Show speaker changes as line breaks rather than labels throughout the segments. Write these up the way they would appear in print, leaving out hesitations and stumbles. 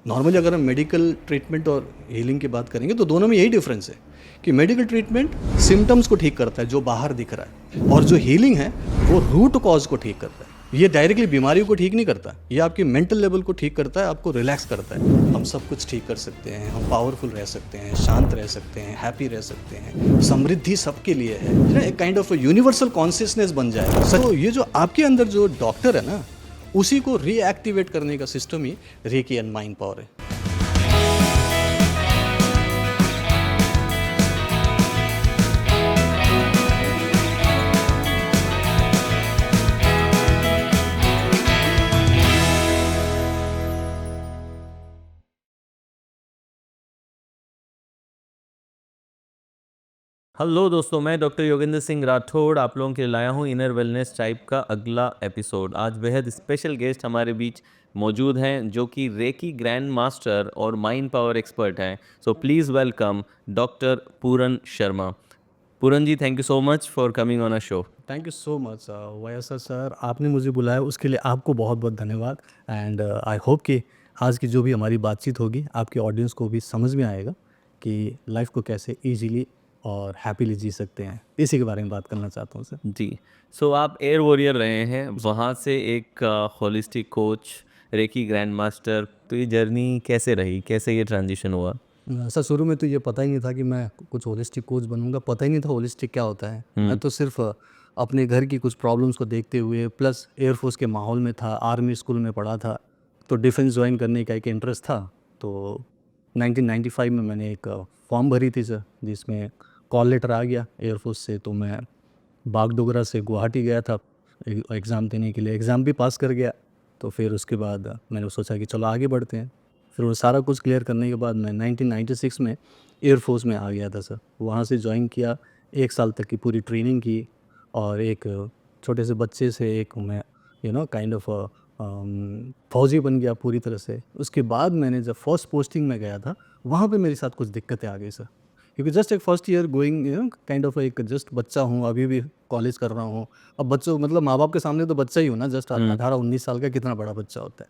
Normally अगर हम medical treatment और हीलिंग की बात करेंगे तो दोनों में यही डिफरेंस है कि मेडिकल ट्रीटमेंट सिम्टम्स को ठीक करता है जो बाहर दिख रहा है, और जो हीलिंग है वो रूट कॉज को ठीक करता है। ये डायरेक्टली बीमारियों को ठीक नहीं करता, ये आपकी मेंटल लेवल को ठीक करता है, आपको रिलैक्स करता है। हम सब कुछ ठीक कर सकते हैं, हम पावरफुल रह सकते हैं, शांत रह सकते हैं, हैप्पी रह सकते हैं, समृद्धि सबके लिए है ना, एक काइंड ऑफ यूनिवर्सल कॉन्शियसनेस बन जाएगा। तो ये जो आपके अंदर जो डॉक्टर है ना, उसी को रीएक्टिवेट करने का system he recce and mind power है।
हेलो दोस्तों, मैं डॉक्टर योगेंद्र सिंह राठौड़ आप लोगों के लिए लाया हूँ इनर वेलनेस टाइप का अगला एपिसोड। आज बेहद स्पेशल गेस्ट हमारे बीच मौजूद हैं जो कि रेकी ग्रैंड मास्टर और माइंड पावर एक्सपर्ट हैं। So please welcome doctor Puran Sharma. Puran ji, thank you so much for coming on a show.
Thank you so much वैसा सर, आपने मुझे बुलाया उसके लिए आपको बहुत बहुत धन्यवाद। एंड आई होप कि आज की जो भी हमारी बातचीत होगी आपके ऑडियंस को भी समझ में आएगा कि लाइफ को कैसे इजीली और हैप्पीली जी सकते हैं। इसी के बारे में बात करना चाहता हूँ सर।
जी, सो आप एयर वॉरियर रहे हैं, वहाँ से एक holistic coach, recce grand master, तो ये जर्नी कैसे रही, कैसे ये ट्रांजिशन हुआ?
सर शुरू में तो ये पता ही नहीं था कि मैं कुछ होलिस्टिक कोच बनूंगा, पता ही नहीं था होलिस्टिक क्या होता है। मैं तो सिर्फ अपने घर की कुछ प्रॉब्लम्स को देखते हुए प्लस एयरफोर्स के माहौल में था, आर्मी स्कूल में पढ़ा था, तो डिफेंस ज्वाइन करने का एक इंटरेस्ट था। तो 1995 में मैंने एक फॉर्म भरी थी सर, जिसमें कॉल लेटर आ गया एयरफोर्स से। तो मैं बागडोगरा से गुवाहाटी गया था एग्ज़ाम देने के लिए, एग्ज़ाम भी पास कर गया। तो फिर उसके बाद मैंने सोचा कि चलो आगे बढ़ते हैं। फिर वो सारा कुछ क्लियर करने के बाद मैं 1996 में एयरफोर्स में आ गया था सर। वहाँ से ज्वाइन किया, 1 साल तक की पूरी ट्रेनिंग की, और एक छोटे से बच्चे से एक मैं काइंड ऑफ फ़ौजी बन गया पूरी तरह से। उसके बाद मैंने जब फर्स्ट पोस्टिंग में गया था, वहाँ पे मेरे साथ कुछ दिक्कतें आ गई सर, क्योंकि जस्ट एक first year going kind of एक जस्ट बच्चा हूँ, अभी भी कॉलेज कर रहा हूँ। अब बच्चों मतलब माँ बाप के सामने तो बच्चा ही हूँ ना, जस्ट 18-19 साल का कितना बड़ा बच्चा होता है।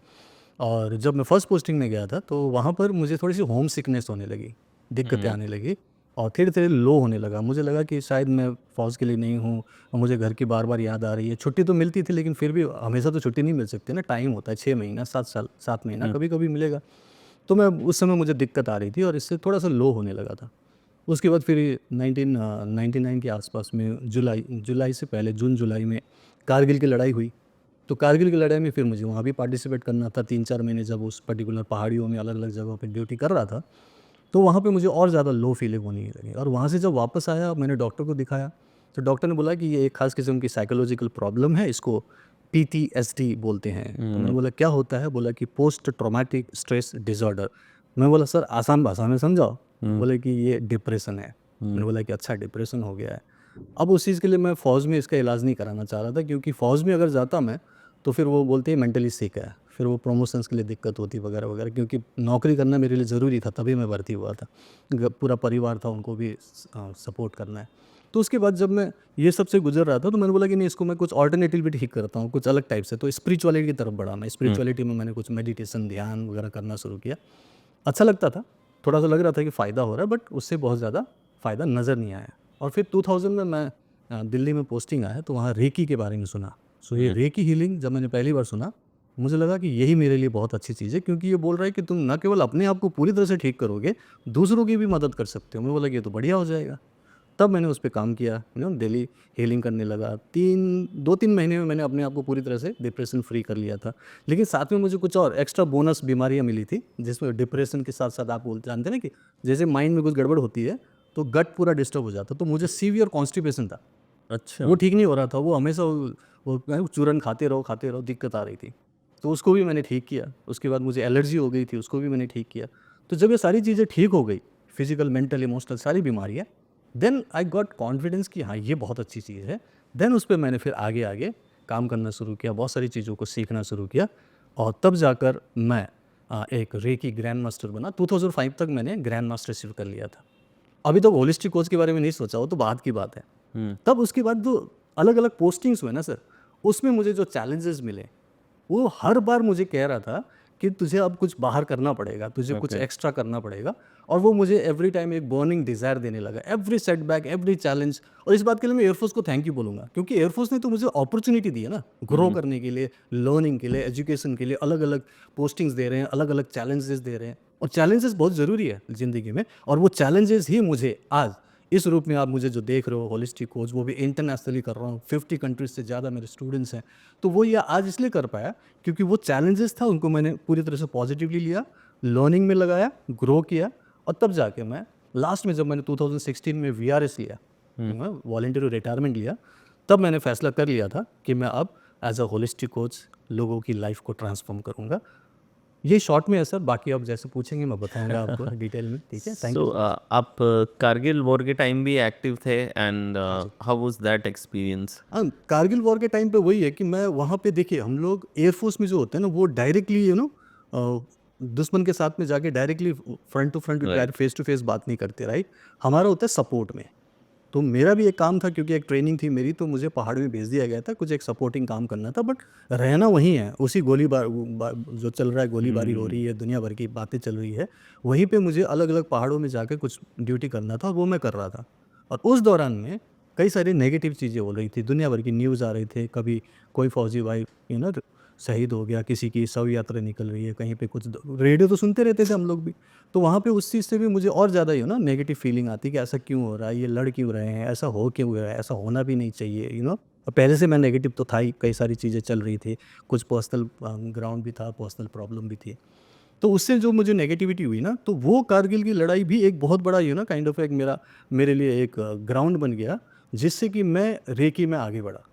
और जब मैं फर्स्ट पोस्टिंग में गया था तो वहाँ पर मुझे थोड़ी सी होम सिकनेस होने लगी, दिक्कतें आने लगी, और धीरे धीरे लो होने लगा। मुझे लगा कि शायद मैं फ़ौज के लिए नहीं हूँ, और मुझे घर की बार बार याद आ रही है। छुट्टी तो मिलती थी लेकिन फिर भी हमेशा तो छुट्टी नहीं मिल सकती ना, टाइम होता है 6 महीना, 7 साल, 7 महीना कभी कभी मिलेगा। तो मैं उस समय मुझे दिक्कत आ रही थी और इससे थोड़ा सा लो होने लगा था। उसके बाद फिर 1999 के आसपास में जुलाई से पहले जून जुलाई में कारगिल की लड़ाई हुई। तो कारगिल की लड़ाई में फिर मुझे वहाँ भी पार्टिसिपेट करना था 3-4 महीने, जब उस पर्टिकुलर पहाड़ियों में अलग अलग जगहों पे ड्यूटी कर रहा था। तो वहाँ पे मुझे और ज़्यादा लो फीलिंग होने लगी, और वहाँ से जब वापस आया मैंने डॉक्टर को दिखाया। तो डॉक्टर ने बोला कि ये एक खास किस्म की साइकोलॉजिकल प्रॉब्लम है, इसको PTSD बोलते हैं। तो मैंने बोला क्या होता है? बोला कि पोस्ट ट्रॉमेटिक स्ट्रेस डिसऑर्डर। मैं बोला सर आसान भाषा में समझाओ। बोले कि ये डिप्रेशन है। मैंने बोला कि अच्छा डिप्रेशन हो गया है। अब उस चीज़ के लिए मैं फ़ौज में इसका इलाज नहीं कराना चाह रहा था, क्योंकि फ़ौज में अगर जाता मैं तो फिर वो बोलते हैं मेंटली सिक है, फिर वो प्रमोशंस के लिए दिक्कत होती वगैरह वगैरह, क्योंकि नौकरी करना मेरे लिए ज़रूरी था, तभी मैं भर्ती हुआ था। पूरा परिवार था, उनको भी सपोर्ट करना है। तो उसके बाद जब मैं ये सब से गुजर रहा था तो मैंने बोला कि नहीं, इसको मैं कुछ ऑल्टरनेटिव भी ठीक करता हूँ, कुछ अलग टाइप से। तो स्पिरिचुअलिटी की तरफ बढ़ा मैं। स्पिरिचुअलिटी में मैंने कुछ मेडिटेशन, ध्यान वगैरह करना शुरू किया। अच्छा लगता था, थोड़ा सा लग रहा था कि फ़ायदा हो रहा है, बट उससे बहुत ज़्यादा फ़ायदा नज़र नहीं आया। और फिर 2000 में मैं दिल्ली में पोस्टिंग आया, तो वहाँ रेकी के बारे में सुना। सो ये रेकी हीलिंग जब मैंने पहली बार सुना, मुझे लगा कि यही मेरे लिए बहुत अच्छी चीज़ है, क्योंकि ये बोल रहा है कि तुम न केवल अपने आप को पूरी तरह से ठीक करोगे, दूसरों की भी मदद कर सकते हो। मैं बोला कि ये तो बढ़िया हो जाएगा। तब मैंने उस पे काम किया, डेली हीलिंग करने लगा। 2-3 महीने में मैंने अपने आप को पूरी तरह से डिप्रेशन फ्री कर लिया था। लेकिन साथ में मुझे कुछ और एक्स्ट्रा बोनस बीमारियाँ मिली थी, जिसमें डिप्रेशन के साथ-साथ आप जानते हैं ना कि जैसे माइंड में कुछ गड़बड़ होती है, तो गट पूरा डिस्टर्ब हो जाता है। तो मुझे सीवियर कॉन्स्टिपेशन था,
अच्छा।
वो ठीक नहीं हो रहा था। वो हमेशा वो चूरन खाते रहो, दिक्कत आ रही थी। तो उसको भी मैंने ठीक किया। उसके बाद मुझे एलर्जी हो गई थी, उसको भी मैंने ठीक किया। तो जब ये सारी चीज़ें ठीक हो गई, फिजिकल, मेंटल, इमोशनल सारी बीमारियाँ, देन आई गॉट कॉन्फिडेंस कि हाँ ये बहुत अच्छी चीज़ है। देन उस पे मैंने फिर आगे आगे काम करना शुरू किया, बहुत सारी चीज़ों को सीखना शुरू किया, और तब जाकर मैं एक रेकी ग्रैंड मास्टर बना। 2005 तक मैंने ग्रैंड मास्टरशिप कर लिया था। अभी तो होलिस्टिक कोच के बारे में नहीं सोचा, वो तो बाद की बात है। तब उसके बाद जो अलग अलग पोस्टिंग्स हुए ना सर, उसमें मुझे जो चैलेंजेस मिले, वो हर बार मुझे कह रहा था कि तुझे अब कुछ बाहर करना पड़ेगा, तुझे कुछ एक्स्ट्रा करना पड़ेगा। और वो मुझे एवरी टाइम एक बर्निंग डिज़ायर देने लगा, एवरी सेटबैक, एवरी चैलेंज। और इस बात के लिए मैं एयरफोर्स को थैंक यू बोलूँगा, क्योंकि एयरफोर्स ने तो मुझे अपॉर्चुनिटी दी है ना, ग्रो करने के लिए, लर्निंग के लिए, एजुकेशन के लिए। अलग अलग पोस्टिंग्स दे रहे हैं, अलग अलग चैलेंजेस दे रहे हैं, और चैलेंजेस बहुत ज़रूरी है ज़िंदगी में। और वो चैलेंजेस ही मुझे आज इस रूप में, आप मुझे जो देख रहे हो होलिस्टिक कोच, वो भी इंटरनेशनली कर रहा हूँ, 50 कंट्रीज से ज़्यादा मेरे स्टूडेंट्स हैं। तो वो ये आज इसलिए कर पाया क्योंकि वो चैलेंजेस था, उनको मैंने पूरी तरह से पॉजिटिवली लिया, लर्निंग में लगाया, ग्रो किया। और तब जाके मैं लास्ट में, जब मैंने 2016 में VRS लिया, वॉलंटियरी रिटायरमेंट लिया, तब मैंने फैसला कर लिया था कि मैं अब एज अ होलिस्टिक कोच लोगों की लाइफ को ट्रांसफॉर्म करूँगा। ये शॉर्ट में है सर, बाकी आप जैसे पूछेंगे मैं बताऊंगा आपको डिटेल में, ठीक है? Thank you.
आप कारगिल वॉर के टाइम भी एक्टिव थे, and how was that experience?
हाँ, कारगिल वॉर के टाइम पे वही है कि मैं वहाँ पे, देखिए हम लोग एयरफोर्स में जो होते हैं ना, वो डायरेक्टली दुश्मन के साथ में जाके directly front to front, face to face बात नहीं करते, राइट? हमारा होता है सपोर्ट में। तो मेरा भी एक काम था, क्योंकि एक ट्रेनिंग थी मेरी, तो मुझे पहाड़ में भेज दिया गया था, कुछ एक सपोर्टिंग काम करना था, बट रहना वहीं है, उसी जो चल रहा है, गोलीबारी हो रही है, दुनिया भर की बातें चल रही है, वहीं पे मुझे अलग अलग पहाड़ों में जाके कुछ ड्यूटी करना था, और वो मैं कर रहा था। और उस दौरान में कई सारी नेगेटिव चीज़ें हो रही थी, दुनिया भर की न्यूज़ आ रहे थे, कभी कोई फौजी भाई शहीद हो गया, किसी की शव यात्रा निकल रही है, कहीं पे कुछ, रेडियो तो सुनते रहते थे हम लोग भी। तो वहाँ पे उस चीज़ से भी मुझे और ज़्यादा नेगेटिव फीलिंग आती कि ऐसा क्यों हो रहा है, ये लड़ क्यों रहे हैं, ऐसा हो क्यों रहा है, ऐसा होना भी नहीं चाहिए, और पहले से मैं नेगेटिव तो था ही, कई सारी चीज़ें चल रही थी, कुछ पर्सनल ग्राउंड भी था, पर्सनल प्रॉब्लम भी थी। तो उससे जो मुझे नेगेटिविटी हुई ना, तो वो कारगिल की लड़ाई भी एक बहुत बड़ा काइंड ऑफ एक मेरे लिए एक ग्राउंड बन गया, जिससे कि मैं रेकी में आगे बढ़ा।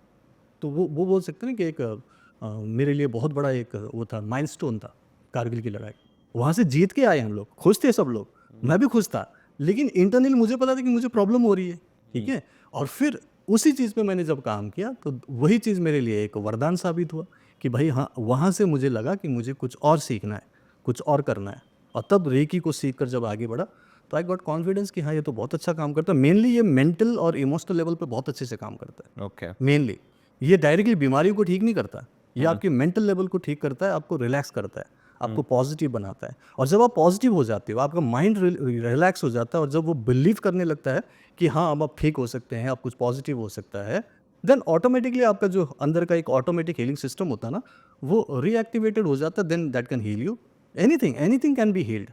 तो वो बोल सकते हैं ना कि एक मेरे लिए बहुत बड़ा एक वो था, माइलस्टोन था कारगिल की लड़ाई। वहाँ से जीत के आए हम लोग, खुश थे सब लोग, मैं भी खुश था, लेकिन इंटरनली मुझे पता था कि मुझे प्रॉब्लम हो रही है, ठीक है? और फिर उसी चीज़ पे मैंने जब काम किया, तो वही चीज़ मेरे लिए एक वरदान साबित हुआ कि भाई हाँ, वहाँ से मुझे लगा कि मुझे कुछ और सीखना है, कुछ और करना है। और तब रेकी को सीख कर जब आगे बढ़ा, तो आई गॉट कॉन्फिडेंस कि हाँ, ये तो बहुत अच्छा काम करता है। मेनली ये मेंटल और इमोशनल लेवल पे बहुत अच्छे से काम करता है।
ओके।
मेनली ये डायरेक्टली बीमारियों को ठीक नहीं करता, ये आपके मेंटल लेवल को ठीक करता है, आपको रिलैक्स करता है, आपको पॉजिटिव बनाता है। और जब आप पॉजिटिव हो जाते हो, आपका माइंड रिलैक्स हो जाता है, और जब वो बिलीव करने लगता है कि हाँ, अब आप ठीक हो सकते हैं, आप कुछ पॉजिटिव हो सकता है, देन ऑटोमेटिकली आपका जो अंदर का एक ऑटोमेटिक हीलिंग सिस्टम होता है ना, वो रीएक्टिवेटेड हो जाता है, then that can heal you. Anything anything can be healed.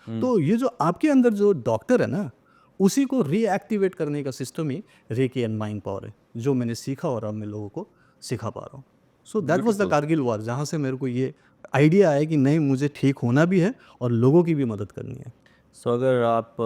तो ये जो आपके अंदर जो डॉक्टर है ना, उसी को रीएक्टिवेट करने का system he recce and mind power है, जो मैंने सीखा और अब मैं लोगों को सिखा पा रहा हूँ। So that was the Kargil war, जहाँ से मेरे को ये आइडिया आया कि नहीं, मुझे ठीक होना भी है और लोगों की भी मदद करनी है।
सो अगर आप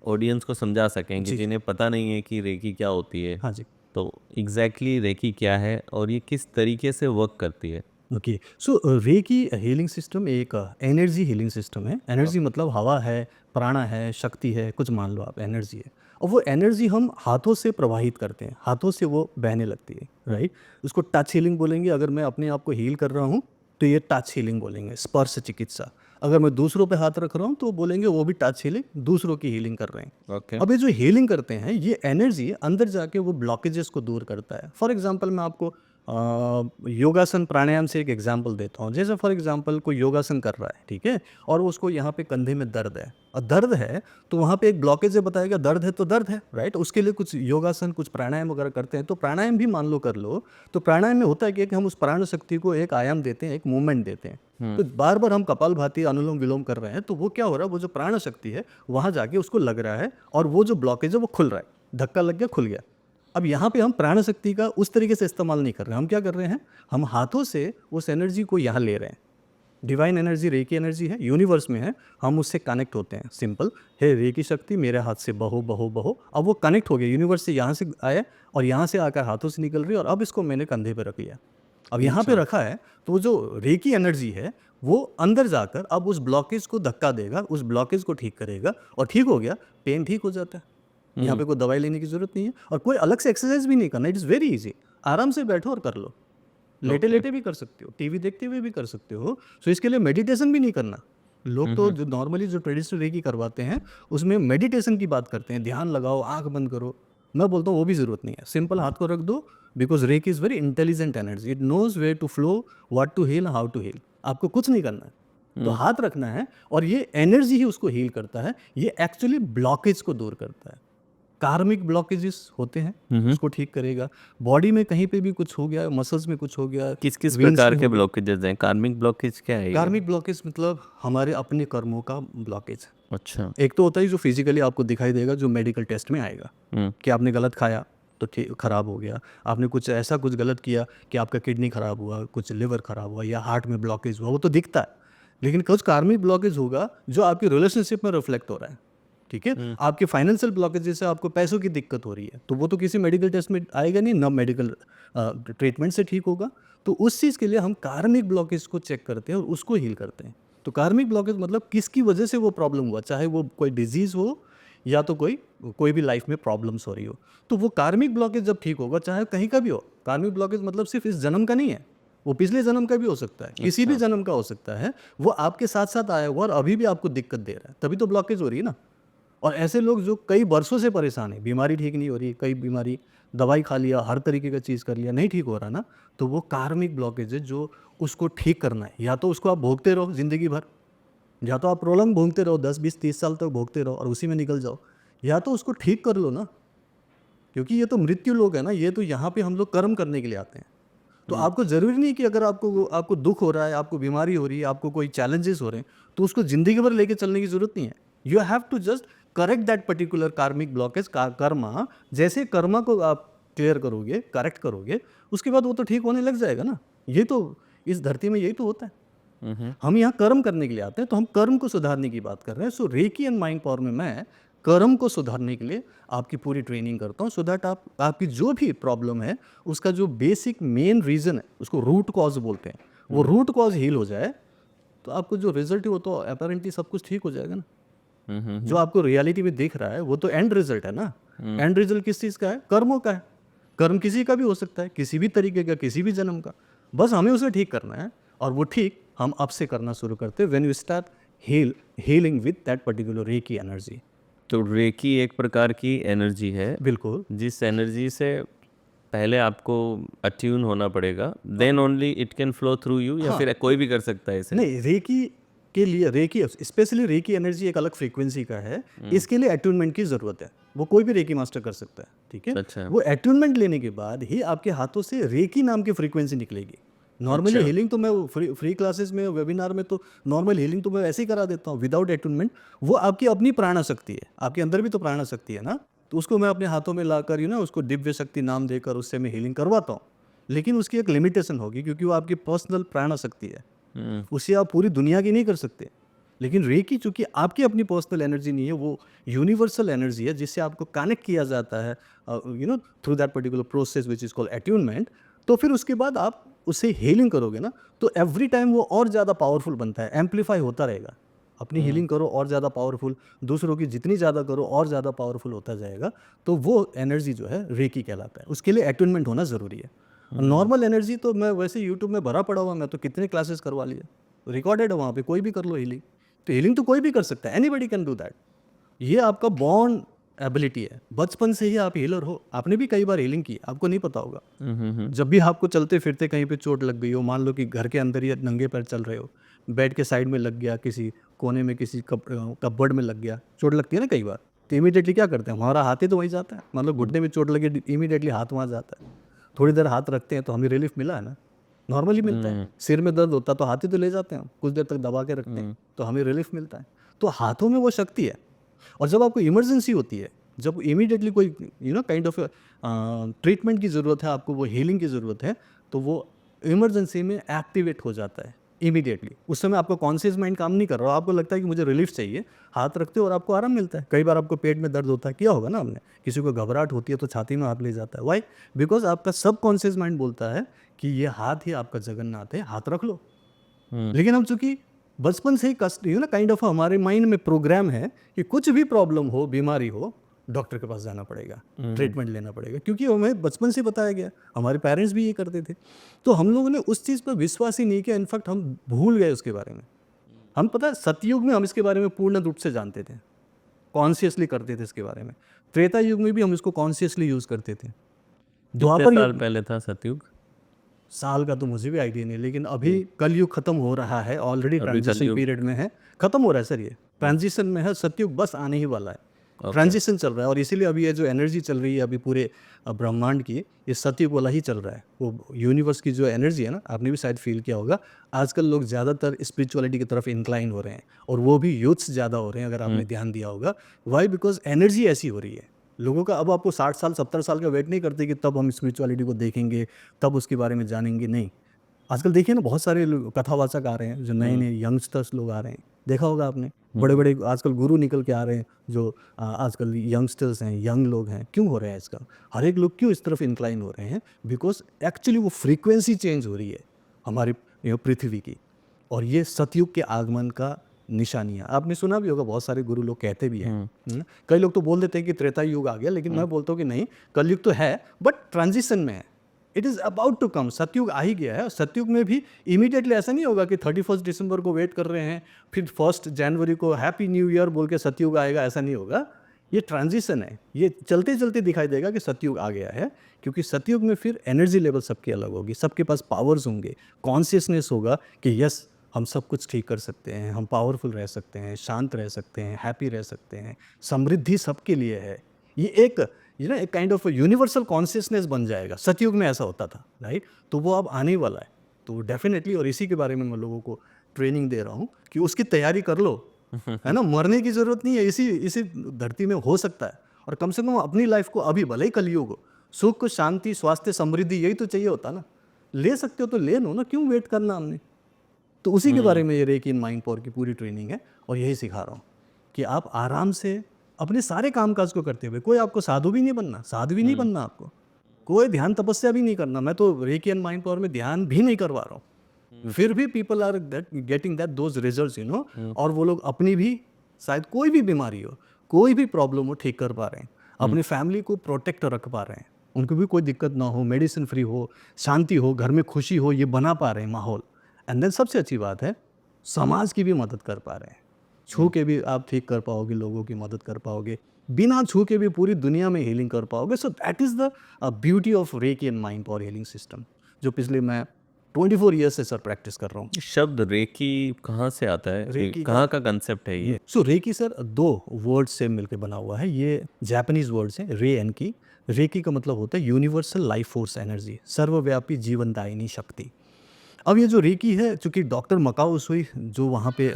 ऑडियंस को समझा सकें कि
जी।
जिन्हें पता नहीं है कि रेकी क्या होती है,
हाँ जी।
तो एग्जैक्टली रेकी क्या है और ये किस तरीके से वर्क करती है?
Okay, so recce healing system एक एनर्जी हीलिंग सिस्टम है। एनर्जी मतलब हवा है, प्राणा है, शक्ति है, कुछ मान लो आप, एनर्जी है। और वो एनर्जी हम हाथों से प्रवाहित करते हैं, हाथों से वो बहने लगती है, राइट? उसको टच हीलिंग बोलेंगे। अगर मैं अपने आप को हील कर रहा हूँ, तो ये टच हीलिंग बोलेंगे, स्पर्श चिकित्सा। अगर मैं दूसरों पे हाथ रख रहा हूँ, तो वो बोलेंगे वो भी टच हीलिंग, दूसरों की हीलिंग कर रहे हैं।
ओके।
अब ये जो हीलिंग करते हैं, ये एनर्जी अंदर जाके वो ब्लॉकेजेस को दूर करता है। फॉर एग्जांपल मैं आपको योगासन प्राणायाम से एक एग्जांपल देता हूँ। जैसे फॉर एग्जांपल कोई योगासन कर रहा है, ठीक है, और उसको यहाँ पे कंधे में दर्द है, और दर्द है तो वहाँ पे एक ब्लॉकेज है, बताएगा दर्द है तो दर्द है, राइट? उसके लिए कुछ योगासन, कुछ प्राणायाम वगैरह करते हैं। तो प्राणायाम भी मान लो कर लो, तो प्राणायाम में होता है कि हम उस प्राण शक्ति को एक आयाम देते हैं, एक मूवमेंट देते हैं। तो बार बार हम कपालभाति, अनुलोम विलोम कर रहे हैं, तो वो क्या हो रहा है, वो जो प्राण शक्ति है वहाँ जाके उसको लग रहा है, और वो जो ब्लॉकेज है वो खुल रहा है, धक्का लग गया, खुल गया। अब यहाँ पे हम प्राण शक्ति का उस तरीके से इस्तेमाल नहीं कर रहे हैं। हम क्या कर रहे हैं, हम हाथों से उस एनर्जी को यहाँ ले रहे हैं। डिवाइन एनर्जी रेकी एनर्जी है, यूनिवर्स में है, हम उससे कनेक्ट होते हैं। सिंपल है, रेकी शक्ति मेरे हाथ से बहो बहो बहो। अब वो कनेक्ट हो गया, यूनिवर्स से यहाँ से आया और यहाँ से आकर हाथों से निकल रही है, और अब इसको मैंने कंधे पे रख लिया। अब यहाँ पे रखा है, तो जो रेकी एनर्जी है वो अंदर जाकर अब उस ब्लॉकेज को धक्का देगा, उस ब्लॉकेज को ठीक करेगा, और ठीक हो गया, पेन ठीक हो जाता है। यहाँ पे कोई दवाई लेने की जरूरत नहीं है, और कोई अलग से एक्सरसाइज भी नहीं करना। It is very easy. आराम से बैठो और कर लो, लेटे लेटे भी कर सकते हो, टीवी देखते हुए भी कर सकते हो। सो इसके लिए मेडिटेशन भी नहीं करना। लोग तो जो नॉर्मली जो ट्रेडिशनल रेकी करवाते हैं, उसमें मेडिटेशन की बात करते हैं, ध्यान लगाओ, आंख बंद करो। मैं बोलता हूँ वो भी ज़रूरत नहीं है, सिंपल हाथ को रख दो, because reiki is very intelligent energy. It knows where to flow, what to heal, how to heal. आपको कुछ नहीं करना है, तो हाथ रखना है और ये एनर्जी ही उसको हील करता है, ये एक्चुअली ब्लॉकेज को दूर करता है। कार्मिक ब्लॉकेजेस होते हैं उसको ठीक करेगा। बॉडी में कहीं पे भी कुछ हो गया, मसल्स में कुछ हो गया,
किस किस
veins
प्रकार
में
के
हो गया।
ब्लॉकेजेस हैं? कार्मिक ब्लॉकेज क्या है ये?
कार्मिक ब्लॉकेज मतलब हमारे अपने कर्मों का ब्लॉकेज।
अच्छा।
एक तो होता है जो फिजिकली आपको दिखाई देगा, जो मेडिकल टेस्ट में आएगा कि आपने गलत खाया तो ठीक खराब हो गया, आपने कुछ ऐसा कुछ गलत किया कि आपका किडनी खराब हुआ, कुछ लिवर खराब हुआ या हार्ट में ब्लॉकेज हुआ, वो तो दिखता है। लेकिन कुछ कार्मिक ब्लॉकेज होगा जो आपकी रिलेशनशिप में रिफ्लेक्ट हो रहा है, ठीक है। आपके फाइनेंशियल ब्लॉकेज से आपको पैसों की दिक्कत हो रही है, तो वो तो किसी मेडिकल टेस्ट में आएगा नहीं, ना मेडिकल ट्रीटमेंट से ठीक होगा। तो उस चीज़ के लिए हम कार्मिक ब्लॉकेज को चेक करते हैं और उसको हील करते हैं। तो कार्मिक ब्लॉकेज मतलब किसकी वजह से वो प्रॉब्लम हुआ, चाहे वो कोई डिजीज़ हो या तो कोई भी लाइफ में प्रॉब्लम्स हो रही हो, तो वो कार्मिक ब्लॉकेज जब ठीक होगा, चाहे कहीं का भी हो। कार्मिक ब्लॉकेज मतलब सिर्फ इस जन्म का नहीं है, वो पिछले जन्म का भी हो सकता है, किसी भी जन्म का हो सकता है। वो आपके साथ साथ आया हुआ और अभी भी आपको दिक्कत दे रहा है, तभी तो ब्लॉकेज हो रही है ना। और ऐसे लोग जो कई वर्षों से परेशान है, बीमारी ठीक नहीं हो रही, कई बीमारी दवाई खा लिया, हर तरीके का चीज़ कर लिया, नहीं ठीक हो रहा ना, तो वो कार्मिक ब्लॉकेज है जो उसको ठीक करना है। या तो उसको आप भोगते रहो ज़िंदगी भर, या तो आप प्रोलॉन्ग भोगते रहो 10 20 30 साल तक भोगते रहो और उसी में निकल जाओ, या तो उसको ठीक कर लो ना, क्योंकि ये तो मृत्यु लोग है ना, ये तो यहाँ पे हम लोग कर्म करने के लिए आते हैं। तो आपको ज़रूरी नहीं कि अगर आपको दुख हो रहा है, आपको बीमारी हो रही है, आपको कोई चैलेंजेस हो रहे हैं, तो उसको ज़िंदगी भर लेके चलने की ज़रूरत नहीं है। You have to just correct that particular karmic blockage, karma. जैसे कर्मा को आप क्लियर करोगे, करेक्ट करोगे, उसके बाद वो तो ठीक होने लग जाएगा ना। ये तो इस धरती में यही तो होता है। हम यहाँ कर्म करने के लिए आते हैं, तो हम कर्म को सुधारने की बात कर रहे हैं। सो रेकी एंड माइंड पावर में मैं कर्म को सुधारने के लिए आपकी पूरी ट्रेनिंग करता हूँ, सो दैट आपकी जो भी प्रॉब्लम है उसका जो बेसिक मेन रीज़न है, उसको रूट कॉज बोलते हैं, वो रूट कॉज हील हो जाए, तो आपको जो रिजल्ट है वो तो अपेरेंटली सब कुछ ठीक हो जाएगा ना। जो आपको रियलिटी में दिख रहा है वो तो एंड रिजल्ट है ना। एंड रिजल्ट किस चीज़ का है? कर्मों का है। कर्म किसी का भी हो सकता है, किसी भी तरीके का, किसी भी जन्म का, बस हमें उसे ठीक करना है। और वो ठीक हम अब से करना शुरू करते हैं, when you start healing with that particular Reiki energy.
तो रेकी एक प्रकार की एनर्जी है,
बिल्कुल।
जिस एनर्जी से पहले आपको अट्यून होना पड़ेगा, then only it can flow through you, या फिर कोई भी कर सकता है इसे?
नहीं, रेकी के लिए, रेकी स्पेशली रेकी एनर्जी एक अलग फ्रीक्वेंसी का है, इसके लिए अट्यूनमेंट की ज़रूरत है। वो कोई भी रेकी मास्टर कर सकता है, ठीक है।
अच्छा।
वो अट्यूनमेंट लेने के बाद ही आपके हाथों से रेकी नाम की फ्रीक्वेंसी निकलेगी। नॉर्मली हीलिंग तो मैं फ्री क्लासेस में, वेबिनार में तो नॉर्मल हीलिंग तो मैं ऐसे ही करा देता हूँ विदाउट अट्यूनमेंट। वो आपकी अपनी प्राणा शक्ति है, आपके अंदर भी तो प्राणा शक्ति है ना, तो उसको मैं अपने हाथों में लाकर उसको दिव्य शक्ति नाम देकर उससे मैं हीलिंग करवाता हूँ। लेकिन उसकी एक लिमिटेशन होगी, क्योंकि वो आपकी पर्सनल प्राणा शक्ति है, उसे आप पूरी दुनिया की नहीं कर सकते। लेकिन रेकी चूंकि आपकी अपनी पर्सनल एनर्जी नहीं है, वो यूनिवर्सल एनर्जी है, जिससे आपको कनेक्ट किया जाता है through that particular process which is called attunement. तो फिर उसके बाद आप उससे हीलिंग करोगे ना, तो एवरी टाइम वो और ज़्यादा पावरफुल बनता है, एम्पलीफाई होता रहेगा। अपनी हीलिंग करो और ज़्यादा पावरफुल, दूसरों की जितनी ज़्यादा करो और ज़्यादा पावरफुल होता जाएगा। तो वो एनर्जी जो है रेकी कहलाता है। उसके लिए अट्यूनमेंट होना ज़रूरी है। नॉर्मल एनर्जी तो मैं वैसे यूट्यूब में भरा पड़ा हुआ, मैं तो कितने क्लासेस करवा लिए, रिकॉर्डेड है वहाँ पे, कोई भी कर लो हीलिंग। तो हीलिंग तो कोई भी कर सकता है, एनीबडी कैन डू दैट। ये आपका बॉर्न एबिलिटी है, बचपन से ही आप हीलर हो। आपने भी कई बार हीलिंग की, आपको नहीं पता होगा। जब भी आपको चलते फिरते कहीं पे चोट लग गई हो, मान लो कि घर के अंदर ही नंगे पैर चल रहे हो, बेड के साइड में लग गया, किसी कोने में, किसी कपबोर्ड में लग गया, चोट लगती है ना कई बार, तो इमीडिएटली क्या करते हैं, हमारा हाथ ही तो वहीं जाता है। मान लो घुटने में चोट लगी, इमीडिएटली हाथ वहाँ जाता है। थोड़ी देर हाथ रखते हैं तो हमें रिलीफ मिला है ना, नॉर्मली मिलता है। सिर में दर्द होता तो हाथ ही तो ले जाते हैं, कुछ देर तक दबा के रखते हैं तो हमें रिलीफ मिलता है। तो हाथों में वो शक्ति है। और जब आपको इमरजेंसी होती है, जब इमीडिएटली कोई काइंड ऑफ ट्रीटमेंट की ज़रूरत है, आपको वो हीलिंग की ज़रूरत है, तो वो इमरजेंसी में एक्टिवेट हो जाता है इमीडिएटली। उस समय आपका कॉन्शियस माइंड काम नहीं कर रहा, आपको लगता है कि मुझे रिलीफ चाहिए, हाथ रखते हो और आपको आराम मिलता है। कई बार आपको पेट में दर्द होता है, किया होगा ना आपने, किसी को घबराहट होती है तो छाती में हाथ ले जाता है। वाई? बिकॉज आपका सब कॉन्शियस माइंड बोलता है कि ये हाथ ही आपका जगन्नाथ है, हाथ रख लो। लेकिन हम चूंकि बचपन से ही काइंड ऑफ हमारे माइंड में प्रोग्राम है कि कुछ भी प्रॉब्लम हो, बीमारी हो, डॉक्टर के पास जाना पड़ेगा, ट्रीटमेंट लेना पड़ेगा, क्योंकि हमें बचपन से बताया गया, हमारे पेरेंट्स भी ये करते थे। तो हम लोगों ने उस चीज़ पर विश्वास ही नहीं किया, इनफैक्ट हम भूल गए उसके बारे में। हम पता है सतयुग में हम इसके बारे में पूर्ण रूप से जानते थे, कॉन्शियसली करते थे इसके बारे में। त्रेता युग में भी हम इसको कॉन्शियसली यूज़ करते थे।
कितने साल पहले था सतयुग?
साल का तो मुझे भी आइडिया नहीं, लेकिन अभी कलयुग खत्म हो रहा है, ऑलरेडी
अभी
ट्रांजिशन
कलयुग
पीरियड में है, खत्म हो रहा है सर, ये ट्रांजिशन में है, सतयुग बस आने ही वाला है।
Okay.
ट्रांजिशन चल रहा है, और इसीलिए अभी ये जो एनर्जी चल रही है अभी पूरे ब्रह्मांड की, ये सतयुग वाला ही चल रहा है। वो यूनिवर्स की जो एनर्जी है ना, आपने भी शायद फील किया होगा, आजकल लोग ज़्यादातर स्पिरिचुअलिटी की तरफ इंक्लाइन हो रहे हैं, और वो भी यूथ्स ज़्यादा हो रहे हैं, अगर आपने ध्यान दिया होगा। वाई? बिकॉज एनर्जी ऐसी हो रही है लोगों का। अब आपको 60 साल 70 साल का वेट नहीं करते कि तब हम स्पिरिचुअलिटी को देखेंगे, तब उसके बारे में जानेंगे, नहीं। आजकल देखिए ना, बहुत सारे कथावाचक आ रहे हैं, जो नए नए यंगस्टर्स लोग आ रहे हैं, देखा होगा आपने, बड़े बड़े आजकल गुरु निकल के आ रहे हैं, जो आजकल यंगस्टर्स हैं, यंग लोग हैं। क्यों हो रहा है इसका? हर एक लोग क्यों इस तरफ इंक्लाइन हो रहे हैं? बिकॉज एक्चुअली वो फ्रीक्वेंसी चेंज हो रही है हमारी पृथ्वी की, और ये सतयुग के आगमन का निशानी है। आपने सुना भी होगा, बहुत सारे गुरु लोग कहते भी हैं। कई लोग तो बोल देते हैं कि त्रेता युग आ गया, लेकिन मैं बोलता हूँ कि नहीं, कलयुग तो है, बट ट्रांजिशन में है। It is about to come. Satyug आ ही गया है। सतयुग में भी इमीडिएटली ऐसा नहीं होगा कि 31 दिसंबर को वेट कर रहे हैं, फिर 1 जनवरी को हैप्पी न्यू ईयर बोल के सतयुग आएगा, ऐसा नहीं होगा। ये ट्रांजिशन है, ये चलते चलते दिखाई देगा कि सतयुग आ गया है, क्योंकि सतयुग में फिर एनर्जी लेवल सबकी अलग होगी, सबके पास पावर्स होंगे, कॉन्शियसनेस होगा कि यस, हम सब कुछ ठीक कर सकते हैं, हम पावरफुल रह सकते हैं, शांत रह सकते हैं, हैप्पी रह सकते हैं, समृद्धि सबके लिए है। ये एक एक काइंड ऑफ यूनिवर्सल कॉन्शियसनेस बन जाएगा। सतयुग में ऐसा होता था, राइट? तो वो अब आने वाला है, तो डेफिनेटली, और इसी के बारे में मैं लोगों को ट्रेनिंग दे रहा हूँ कि उसकी तैयारी कर लो, है ना। मरने की ज़रूरत नहीं है, इसी इसी धरती में हो सकता है, और कम से कम अपनी लाइफ को अभी, भले ही कलयुग हो, सुख शांति स्वास्थ्य समृद्धि यही तो चाहिए होता ना। ले सकते हो तो ले लो ना, क्यों वेट करना हमने? तो उसी के बारे में ये रेकी इन माइंड पावर की पूरी ट्रेनिंग है, और यही सिखा रहा हूँ कि आप आराम से अपने सारे कामकाज को करते हुए, कोई आपको साधु भी नहीं बनना, साधु भी नहीं बनना आपको, कोई ध्यान तपस्या भी नहीं करना। मैं तो रेकी एंड माइंड पावर में ध्यान भी नहीं करवा रहा हूँ, फिर भी people are getting that those results, और वो लोग अपनी भी, शायद कोई भी बीमारी हो, कोई भी प्रॉब्लम हो, ठीक कर पा रहे हैं, अपनी फैमिली को प्रोटेक्ट रख पा रहे हैं, उनको भी कोई दिक्कत ना हो, मेडिसिन फ्री हो, शांति हो, घर में खुशी हो, ये बना पा रहे हैं माहौल। एंड देन सबसे अच्छी बात है, समाज की भी मदद कर पा रहे हैं। छू के भी आप ठीक कर पाओगे, लोगों की मदद कर पाओगे, बिना छू के भी पूरी दुनिया में हीलिंग कर पाओगे। So that is the beauty of recce and mind power healing system, जो पिछले मैं 24 ईयर्स से सर प्रैक्टिस कर रहा हूँ।
शब्द रेकी कहाँ से आता है?
रेकी
कहाँ का कंसेप्ट है ये?
सो रेकी सर 2 वर्ड्स से मिलकर बना हुआ है। ये जापानीज वर्ड्स हैं, रे एन की। रेकी का मतलब होता है यूनिवर्सल लाइफ फोर्स एनर्जी, सर्वव्यापी जीवनदायिनी शक्ति। अब ये जो रेकी है, चूँकि डॉक्टर मकाओ उसुई, जो वहाँ पे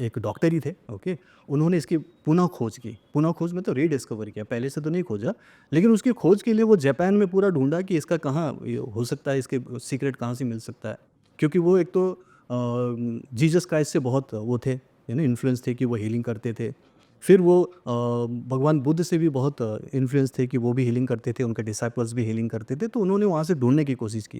एक डॉक्टर ही थे, ओके, उन्होंने इसकी पुनः खोज की। पुनः खोज में तो रीडिस्कवर किया, पहले से तो नहीं खोजा, लेकिन उसकी खोज के लिए वो जापान में पूरा ढूंढा कि इसका कहाँ ये हो सकता है, इसके सीक्रेट कहाँ से मिल सकता है। क्योंकि वो एक तो जीसस क्राइस्ट से बहुत वो थे, इन्फ्लुएंस थे कि वो हीलिंग करते थे। फिर वो भगवान बुद्ध से भी बहुत इन्फ्लुएंस थे कि वो भी हीलिंग करते थे, उनके डिसाइपल्स भी हीलिंग करते थे। तो उन्होंने वहाँ से ढूंढने की कोशिश की।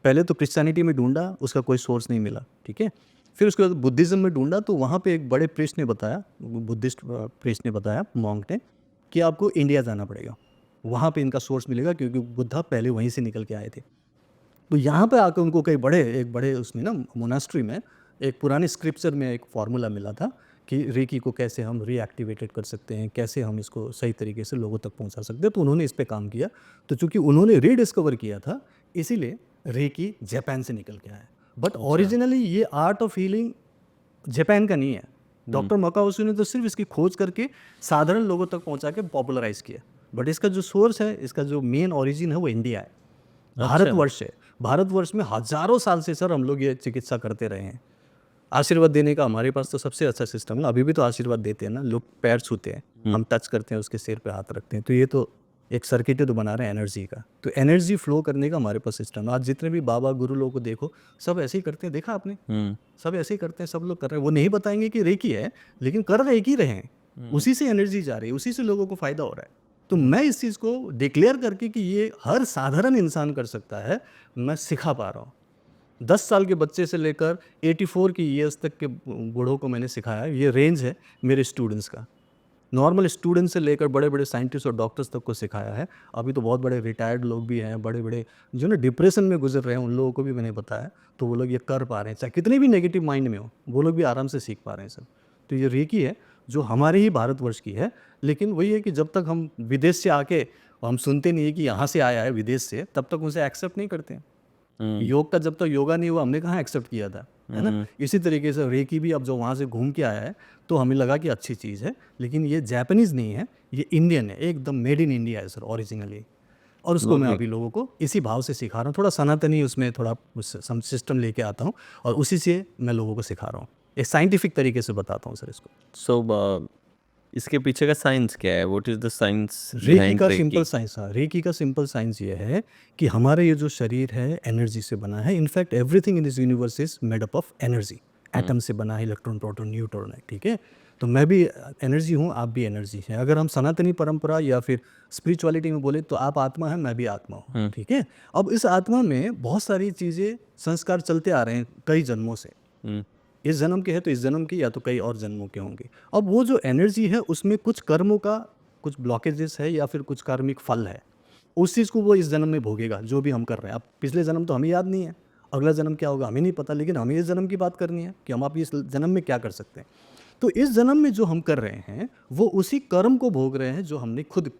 पहले तो क्रिश्चियनिटी में ढूंढा, उसका कोई सोर्स नहीं मिला, ठीक है। फिर उसके बाद बुद्धिज़्म में ढूंढा, तो वहाँ पे एक बड़े प्रीस्ट ने बताया, बुद्धिस्ट प्रीस्ट ने बताया, मॉन्क ने, कि आपको इंडिया जाना पड़ेगा, वहाँ पे इनका सोर्स मिलेगा, क्योंकि बुद्धा पहले वहीं से निकल के आए थे। तो यहाँ पे आकर उनको एक बड़े उसमें ना, मोनास्ट्री में, एक पुराने स्क्रिप्चर में एक फार्मूला मिला था कि रेकी को कैसे हम रीएक्टिवेटेड कर सकते हैं, कैसे हम इसको सही तरीके से लोगों तक पहुंचा सकते हैं। तो उन्होंने इस पे काम किया। तो चूंकि उन्होंने रीडिस्कवर किया था, इसीलिए रेकी जापान से निकल के आया। बट ओरिजिनली ये आर्ट ऑफ हीलिंग जापान का नहीं है। डॉक्टर मकाओसू ने तो सिर्फ इसकी खोज करके साधारण लोगों तक पहुंचा के पॉपुलराइज किया। बट इसका जो सोर्स है, इसका जो मेन ओरिजिन है, वो इंडिया है, भारतवर्ष है। भारतवर्ष में हजारों साल से सर हम लोग ये चिकित्सा करते रहे हैं। आशीर्वाद देने का हमारे पास तो सबसे अच्छा सिस्टम है। अभी भी तो आशीर्वाद देते हैं ना, लोग पैर छूते हैं, हम टच करते हैं, उसके सिर पे हाथ रखते हैं। तो ये तो एक सर्किट तो बना रहे हैं एनर्जी का। तो एनर्जी फ्लो करने का हमारे पास सिस्टम है। आज जितने भी बाबा गुरु लोगों को देखो, सब ऐसे ही करते हैं, देखा आपने? सब ऐसे ही करते हैं, सब लोग कर रहे हैं। वो नहीं बताएंगे कि रेकी है, लेकिन कर रहे एक ही रहे हैं। उसी से एनर्जी जा रही है, उसी से लोगों को फायदा हो रहा है। तो मैं इस चीज़ को डिक्लेयर करके कि ये हर साधारण इंसान कर सकता है, मैं सिखा पा रहा हूँ। 10 साल के बच्चे से लेकर 84 की ईयर्स तक के बूढ़ों को मैंने सिखाया। ये रेंज है मेरे स्टूडेंट्स का। नॉर्मल स्टूडेंट से लेकर बड़े बड़े साइंटिस्ट और डॉक्टर्स तक को सिखाया है। अभी तो बहुत बड़े रिटायर्ड लोग भी हैं, बड़े बड़े जो ना डिप्रेशन में गुजर रहे हैं, उन लोगों को भी मैंने बताया। तो वो लोग ये कर पा रहे हैं, चाहे कितने भी नेगेटिव माइंड में हो, वो लोग भी आराम से सीख पा रहे हैं सब। तो ये रेकी है जो हमारे ही भारतवर्ष की है। लेकिन वही है कि जब तक हम विदेश से आके, हम सुनते नहीं है कि यहाँ से आया है विदेश से, तब तक उसे एक्सेप्ट नहीं करते हैं। योग का जब तक योगा नहीं हुआ हमने कहाँ एक्सेप्ट किया था, है ना। इसी तरीके से रेकी भी अब जो वहाँ से घूम के आया है तो हमें लगा कि अच्छी चीज़ है, लेकिन ये जापानीज़ नहीं है, ये इंडियन है, एकदम मेड इन इंडिया है सर ओरिजिनली। और उसको मैं अभी लोगों को इसी भाव से सिखा रहा हूँ, थोड़ा सनातनी उसमें थोड़ा सम सिस्टम लेके आता हूँ और उसी से मैं लोगों को सिखा रहा हूँ, एक साइंटिफिक तरीके से बताता हूँ सर इसको।
सो इसके पीछे का साइंस क्या है? What is the science
Reiki
behind
का
रेकी?
सिंपल साइंस, हाँ, रेकी का सिंपल साइंस ये है कि हमारे ये जो शरीर है एनर्जी से बना है। In fact everything in this universe is made up of energy, atom से बना है, इलेक्ट्रॉन प्रोटॉन न्यूट्रॉन है, ठीक है। तो मैं भी एनर्जी हूँ, आप भी एनर्जी हैं। अगर हम सनातनी परंपरा या फिर स्पिरिचुअलिटी में बोले तो आप आत्मा है, मैं भी आत्मा हूँ, ठीक है। अब इस आत्मा में बहुत सारी चीज़ें संस्कार चलते आ रहे हैं कई जन्मों से। इस जन्म के है तो इस जन्म के या तो कई और जन्मों के होंगे। अब वो जो एनर्जी है उसमें कुछ कर्मों का कुछ ब्लॉकेजेस है या फिर कुछ कार्मिक फल है, उस चीज़ को वो इस जन्म में भोगेगा जो भी हम कर रहे हैं। अब पिछले जन्म तो हमें याद नहीं है, अगला जन्म क्या होगा हमें नहीं पता, लेकिन हमें इस जन्म की बात करनी है कि हम आप इस जन्म में क्या कर सकते हैं। तो इस जन्म में जो हम कर रहे हैं वो उसी कर्म को भोग रहे हैं जो हमने खुद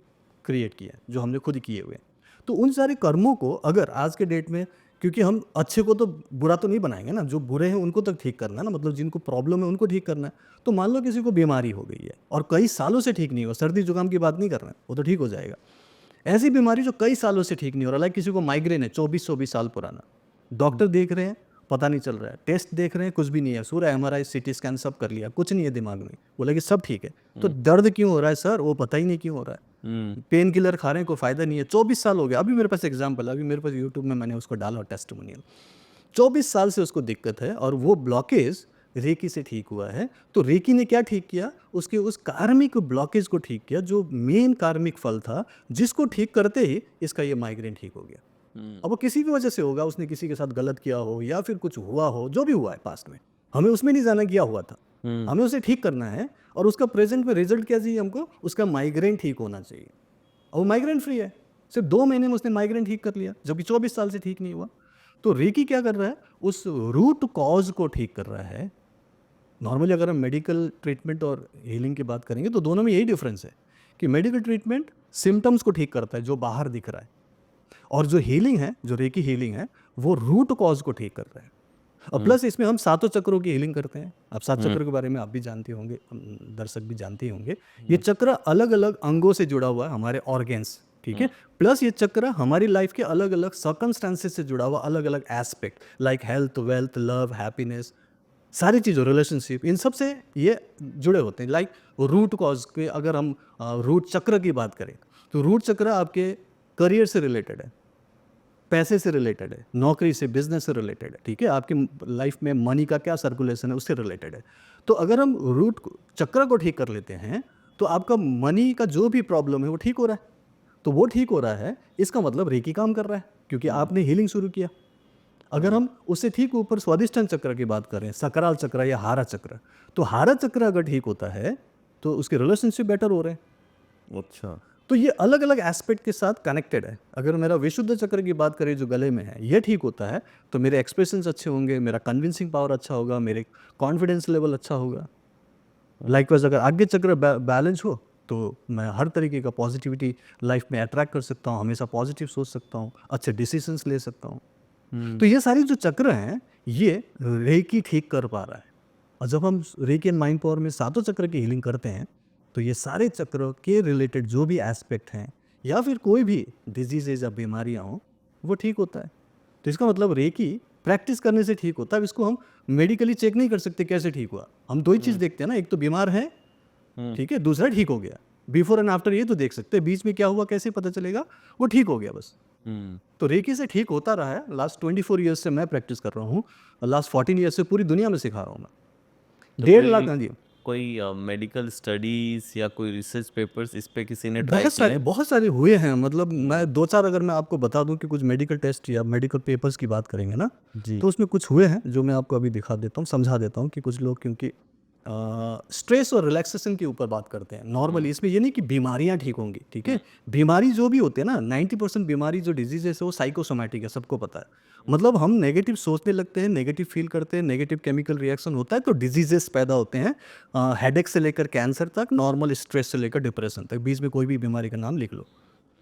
क्रिएट किया है, जो हमने खुद किए हुए हैं। तो उन सारे कर्मों को अगर आज के डेट में, क्योंकि हम अच्छे को तो बुरा तो नहीं बनाएंगे ना, जो बुरे हैं उनको तो ठीक करना है ना, मतलब जिनको प्रॉब्लम है उनको ठीक करना है। तो मान लो किसी को बीमारी हो गई है और कई सालों से ठीक नहीं हुआ, सर्दी जुकाम की बात नहीं कर रहे हैं, वो तो ठीक हो जाएगा। ऐसी बीमारी जो कई सालों से ठीक नहीं हो रहा, लाइक किसी को माइग्रेन है 24-24 साल पुराना, डॉक्टर देख रहे हैं पता नहीं चल रहा है, टेस्ट देख रहे हैं कुछ भी नहीं है, सूरा एमआरआई सीटी स्कैन सब कर लिया, कुछ नहीं है दिमाग में, बोला कि सब ठीक है। तो दर्द क्यों हो रहा है सर, वो पता ही नहीं क्यों हो रहा है। पेन किलर खा रहे हैं, कोई फायदा नहीं है, 24 साल हो गया। अभी मेरे पास एग्जाम्पल, अभी मेरे पास यूट्यूब में मैंने उसको डाला टेस्टिमोनियल, 24 साल से उसको दिक्कत है और वो ब्लॉकेज रेकी से ठीक हुआ है। तो रेकी ने क्या ठीक किया, उसके उस कार्मिक ब्लॉकेज को ठीक किया, जो मेन कार्मिक फल था, जिसको ठीक करते ही इसका ये माइग्रेन ठीक हो गया। अब वो किसी भी वजह से होगा, उसने किसी के साथ गलत किया हो या फिर कुछ हुआ हो, जो भी हुआ है पास्ट में, हमें उसमें नहीं जाना क्या हुआ था, हमें उसे ठीक करना है। और उसका प्रेजेंट में रिजल्ट क्या चाहिए हमको, उसका माइग्रेन ठीक होना चाहिए। और वो माइग्रेन फ्री है, सिर्फ 2 महीने में उसने माइग्रेन ठीक कर लिया, जबकि 24 साल से ठीक नहीं हुआ। तो रेकी क्या कर रहा है, उस रूट कॉज को ठीक कर रहा है। नॉर्मली अगर हम मेडिकल ट्रीटमेंट और हीलिंग की बात करेंगे तो दोनों में यही डिफरेंस है कि मेडिकल ट्रीटमेंट सिम्टम्स को ठीक करता है जो बाहर दिख रहा है, और जो हीलिंग है, जो रेकी हीलिंग है, वो रूट कॉज को ठीक कर रहा है। और प्लस इसमें हम 7 चक्रों की हीलिंग करते हैं। अब 7 चक्र के बारे में आप भी जानते होंगे, दर्शक भी जानते ही होंगे। ये चक्र अलग अलग अंगों से जुड़ा हुआ है, हमारे ऑर्गेन्स, ठीक है। प्लस ये चक्र हमारी लाइफ के अलग अलग सर्कमस्टांसेस से जुड़ा हुआ अलग अलग aspect, like health, wealth, love, happiness, सारी चीज़ों, रिलेशनशिप, इन सब से ये जुड़े होते हैं। लाइक रूट कॉज के अगर हम रूट चक्र की बात करें तो रूट चक्र आपके करियर से रिलेटेड है, पैसे से रिलेटेड है, नौकरी से, बिजनेस से रिलेटेड है, ठीक है। आपकी लाइफ में मनी का क्या सर्कुलेशन है उससे रिलेटेड है। तो अगर हम रूट चक्र को ठीक कर लेते हैं तो आपका मनी का जो भी प्रॉब्लम है वो ठीक हो रहा है। तो वो ठीक हो रहा है, इसका मतलब रेकी काम कर रहा है, क्योंकि आपने हीलिंग शुरू किया। अगर हम उससे ठीक ऊपर स्वादिष्टान चक्र की बात करें, सकराल चक्र या हारा चक्र, तो हारा चक्र अगर ठीक होता है तो उसके रिलेशनशिप बेटर हो रहे हैं।
अच्छा।
तो ये अलग अलग एस्पेक्ट के साथ कनेक्टेड है। अगर मेरा विशुद्ध चक्र की बात करें जो गले में है, ये ठीक होता है तो मेरे एक्सप्रेशंस अच्छे होंगे, मेरा कन्विंसिंग पावर अच्छा होगा, मेरे कॉन्फिडेंस लेवल अच्छा होगा। लाइकवाइज अगर आगे चक्र बैलेंस हो तो मैं हर तरीके का पॉजिटिविटी लाइफ में अट्रैक्ट कर सकता हूँ, हमेशा पॉजिटिव सोच सकता हूँ, अच्छे डिसीजंस ले सकता हूँ। तो ये सारी जो चक्र हैं ये रेकी ठीक कर पा रहा है। और जब हम रेकी एंड माइंड पावर में 7 चक्र की हीलिंग करते हैं तो ये सारे चक्र के रिलेटेड जो भी एस्पेक्ट हैं या फिर कोई भी डिजीजेज या बीमारियाँ हों वो ठीक होता है। तो इसका मतलब रेकी प्रैक्टिस करने से ठीक होता है। अब इसको हम मेडिकली चेक नहीं कर सकते कैसे ठीक हुआ, हम 2 ही चीज़ देखते हैं ना, एक तो बीमार है, ठीक है, दूसरा ठीक हो गया, बिफोर एंड आफ्टर ये तो देख सकते हैं, बीच में क्या हुआ कैसे पता चलेगा, वो ठीक हो गया बस। तो रेकी से ठीक होता रहा है। लास्ट 24 ईयर्स से मैं प्रैक्टिस कर रहा हूँ, लास्ट 14 ईयर्स से पूरी दुनिया में सिखा रहा हूँ मैं। 1.5 लाख, हाँ जी।
कोई मेडिकल स्टडीज या कोई रिसर्च पेपर्स इस पे किसी ने ट्राई किया है?
बहुत सारे हुए हैं, मतलब मैं 2-4 अगर मैं आपको बता दूं कि कुछ मेडिकल टेस्ट या मेडिकल पेपर्स की बात करेंगे ना,
जी।
तो उसमें कुछ हुए हैं जो मैं आपको अभी दिखा देता हूँ, समझा देता हूँ कि कुछ लोग क्योंकि स्ट्रेस और रिलैक्सेशन के ऊपर बात करते हैं नॉर्मली। इसमें ये नहीं कि बीमारियां ठीक होंगी, ठीक है। बीमारी जो भी होती है ना, 90% बीमारी जो डिजीजेस है वो साइकोसोमैटिक है, सबको पता है। मतलब हम नेगेटिव सोचने लगते हैं, नेगेटिव फील करते हैं, नेगेटिव केमिकल रिएक्शन होता है तो डिजीजेस पैदा होते हैं। हेडेक से लेकर कैंसर तक, नॉर्मल स्ट्रेस से लेकर डिप्रेशन तक, बीच में कोई भी बीमारी का नाम लिख लो।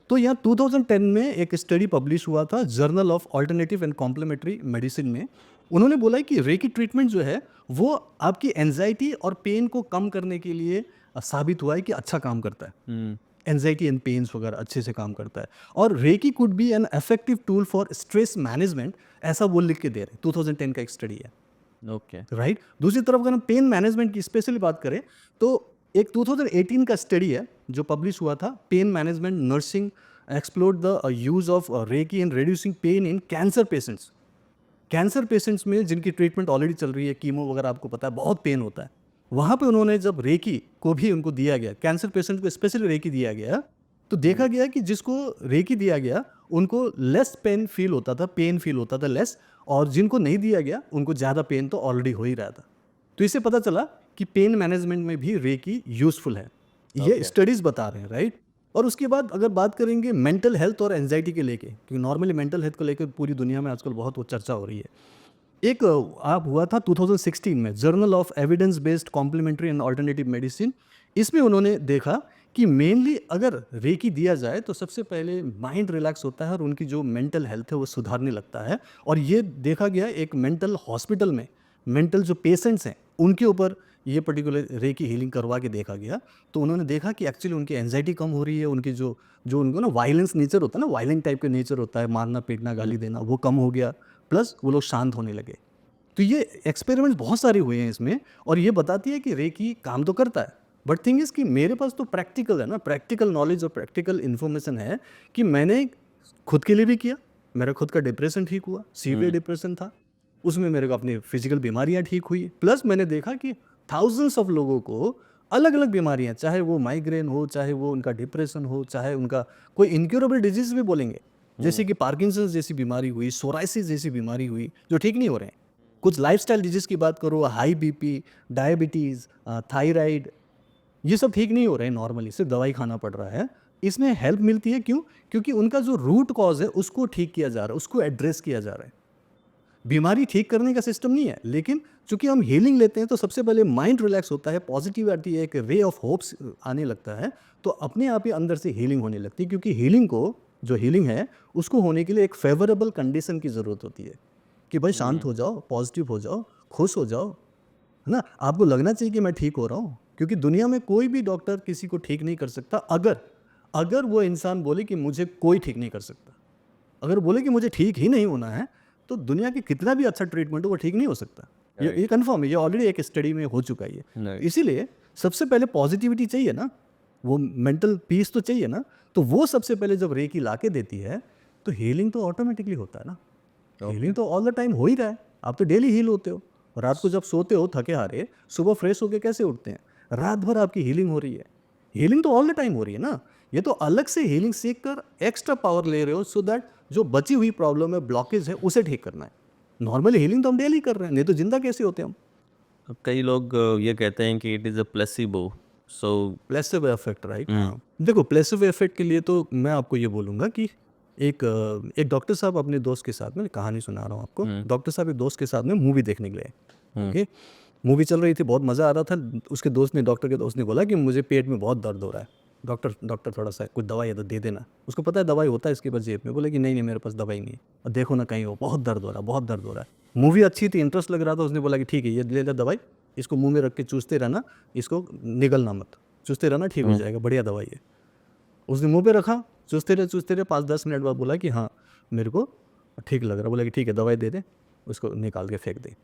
तो यहाँ 2010 में एक स्टडी पब्लिश हुआ था journal of alternative and complementary medicine में। उन्होंने बोला है कि रेकी ट्रीटमेंट जो है वो आपकी एंजाइटी और पेन को कम करने के लिए साबित हुआ है कि अच्छा काम करता है। एंजाइटी एंड पेन्स वगैरह अच्छे से काम करता है। और Reiki could be an effective tool for stress management, ऐसा वो लिख के दे रहे हैं। 2010 का एक स्टडी है,
ओके।
राइट। दूसरी तरफ अगर हम पेन मैनेजमेंट की स्पेशली बात करें तो एक 2018 का स्टडी है जो पब्लिश हुआ था, pain management nursing explored the use of Reiki in reducing pain in cancer patients. Cancer patients में जिनकी ट्रीटमेंट ऑलरेडी चल रही है, कीमो वगैरह आपको पता है बहुत पेन होता है, वहाँ पे उन्होंने जब रेकी को भी उनको दिया गया, कैंसर पेशेंट को स्पेशली रेकी दिया गया, तो देखा गया कि जिसको रेकी दिया गया उनको लेस पेन फील होता था, पेन फील होता था लेस, और जिनको नहीं दिया गया उनको ज़्यादा पेन तो ऑलरेडी हो ही रहा था। तो इससे पता चला कि पेन मैनेजमेंट में भी रेकी यूजफुल है, ये स्टडीज़ बता रहे हैं, राइट। और उसके बाद अगर बात करेंगे मेंटल हेल्थ और एंजाइटी के लेके, क्योंकि नॉर्मली मेंटल हेल्थ को लेकर पूरी दुनिया में आजकल बहुत वो चर्चा हो रही है। एक आप हुआ था 2016 में journal of evidence based complementary and alternative medicine. इसमें उन्होंने देखा कि मेनली अगर रेकी दिया जाए तो सबसे पहले माइंड रिलैक्स होता है और उनकी जो मेंटल हेल्थ है वो सुधारने लगता है। और ये देखा गया एक मेंटल हॉस्पिटल में, मेंटल जो पेशेंट्स हैं उनके ऊपर ये पर्टिकुलर रेकी हीलिंग करवा के देखा गया। तो उन्होंने देखा कि एक्चुअली उनकी एंजाइटी कम हो रही है, उनकी जो जो उनको ना वायलेंस नेचर होता है ना, वायलेंट टाइप का नेचर होता है, मारना पीटना गाली देना, वो कम हो गया, प्लस वो लोग शांत होने लगे। तो ये एक्सपेरिमेंट्स बहुत सारे हुए हैं इसमें, और ये बताती है कि रेकी काम तो करता है। बट थिंग इज़ कि मेरे पास तो प्रैक्टिकल है ना, प्रैक्टिकल नॉलेज और प्रैक्टिकल इन्फॉर्मेशन है कि मैंने खुद के लिए भी किया, मेरा खुद का डिप्रेशन ठीक हुआ, सीवियर डिप्रेशन था, उसमें मेरे को अपनी फिजिकल बीमारियां ठीक हुई, प्लस मैंने देखा कि थाउजेंड्स ऑफ लोगों को अलग अलग बीमारियां, चाहे वो माइग्रेन हो, चाहे वो उनका डिप्रेशन हो, चाहे उनका कोई इनक्योरेबल डिजीज भी बोलेंगे, जैसे कि पार्किंसंस जैसी बीमारी हुई, सोराइसिस जैसी बीमारी हुई, जो ठीक नहीं हो रहे हैं। कुछ लाइफस्टाइल डिजीज़ की बात करो, हाई बीपी, डायबिटीज़, थायराइड, ये सब ठीक नहीं हो रहे हैं नॉर्मली, सिर्फ दवाई खाना पड़ रहा है। इसमें हेल्प मिलती है, क्यों? क्योंकि उनका जो रूट कॉज है उसको ठीक किया जा रहा है, उसको एड्रेस किया जा रहा है। बीमारी ठीक करने का सिस्टम नहीं है, लेकिन चूंकि हम हीलिंग लेते हैं तो सबसे पहले माइंड रिलैक्स होता है, पॉजिटिव आती है, एक रे ऑफ होप्स आने लगता है, तो अपने आप ही अंदर से हीलिंग होने लगती है। क्योंकि हीलिंग को, जो हीलिंग है उसको होने के लिए एक फेवरेबल कंडीशन की ज़रूरत होती है कि भाई शांत हो जाओ, पॉजिटिव हो जाओ, खुश हो जाओ, है ना। आपको लगना चाहिए कि मैं ठीक हो रहा हूँ, क्योंकि दुनिया में कोई भी डॉक्टर किसी को ठीक नहीं कर सकता। अगर वो इंसान बोले कि मुझे कोई ठीक नहीं कर सकता, अगर बोले कि मुझे ठीक ही नहीं होना है, तो दुनिया के कितना भी अच्छा ट्रीटमेंट हो वो ठीक नहीं हो सकता। ये कन्फर्म है, ये ऑलरेडी एक स्टडी में हो चुका है ये। इसीलिए सबसे पहले पॉजिटिविटी चाहिए ना, वो मेंटल पीस तो चाहिए ना, तो वो सबसे पहले जब रेकी ला के देती है तो हीलिंग तो ऑटोमेटिकली होता है ना। हीलिंग तो ऑल द टाइम हो ही रहा है, आप तो डेली हील होते हो। रात को जब सोते हो थके हारे, सुबह फ्रेश होके कैसे उठते हैं, रात भर आपकी हीलिंग हो रही है। हीलिंग तो ऑल द टाइम हो रही है ना, ये तो अलग से हीलिंग सीख कर एक्स्ट्रा पावर ले रहे हो, सो दैट जो बची हुई प्रॉब्लम है, ब्लॉकेज है, उसे ठीक करना है। नॉर्मली हीलिंग तो हम डेली कर रहे हैं, नहीं तो जिंदा कैसे होते हम।
अब कई लोग ये कहते हैं कि it is a placebo, so
placebo effect, right. देखो, प्लेसिबो इफेक्ट के लिए तो मैं आपको ये बोलूँगा कि एक डॉक्टर साहब अपने दोस्त के साथ में, कहानी सुना रहा हूँ आपको। डॉक्टर साहब एक दोस्त के साथ में मूवी देखने के लिए, ओके, मूवी चल रही थी, बहुत मज़ा आ रहा था। उसके दोस्त ने, डॉक्टर के दोस्त ने बोला कि मुझे पेट में बहुत दर्द हो रहा है, डॉक्टर थोड़ा सा कुछ दवाई है तो दे देना। उसको पता है दवाई होता है इसके पास जेब में, बोले कि नहीं मेरे पास दवाई नहीं है, और देखो ना कहीं हो, बहुत दर्द हो रहा है, बहुत दर्द हो रहा है। मूवी अच्छी थी, इंटरेस्ट लग रहा था, उसने बोला कि ठीक है ये ले ले दवाई, इसको मुंह में रख के चूसते रहना, इसको निगलना मत, चूसते रहना, ठीक हो जाएगा, बढ़िया दवाई है। उसने मुंह पे रखा, चूसते रहे 5-10 मिनट बाद बोला कि हाँ मेरे को ठीक लग रहा। बोला कि ठीक है दवाई दे दे, उसको निकाल के फेंक दे।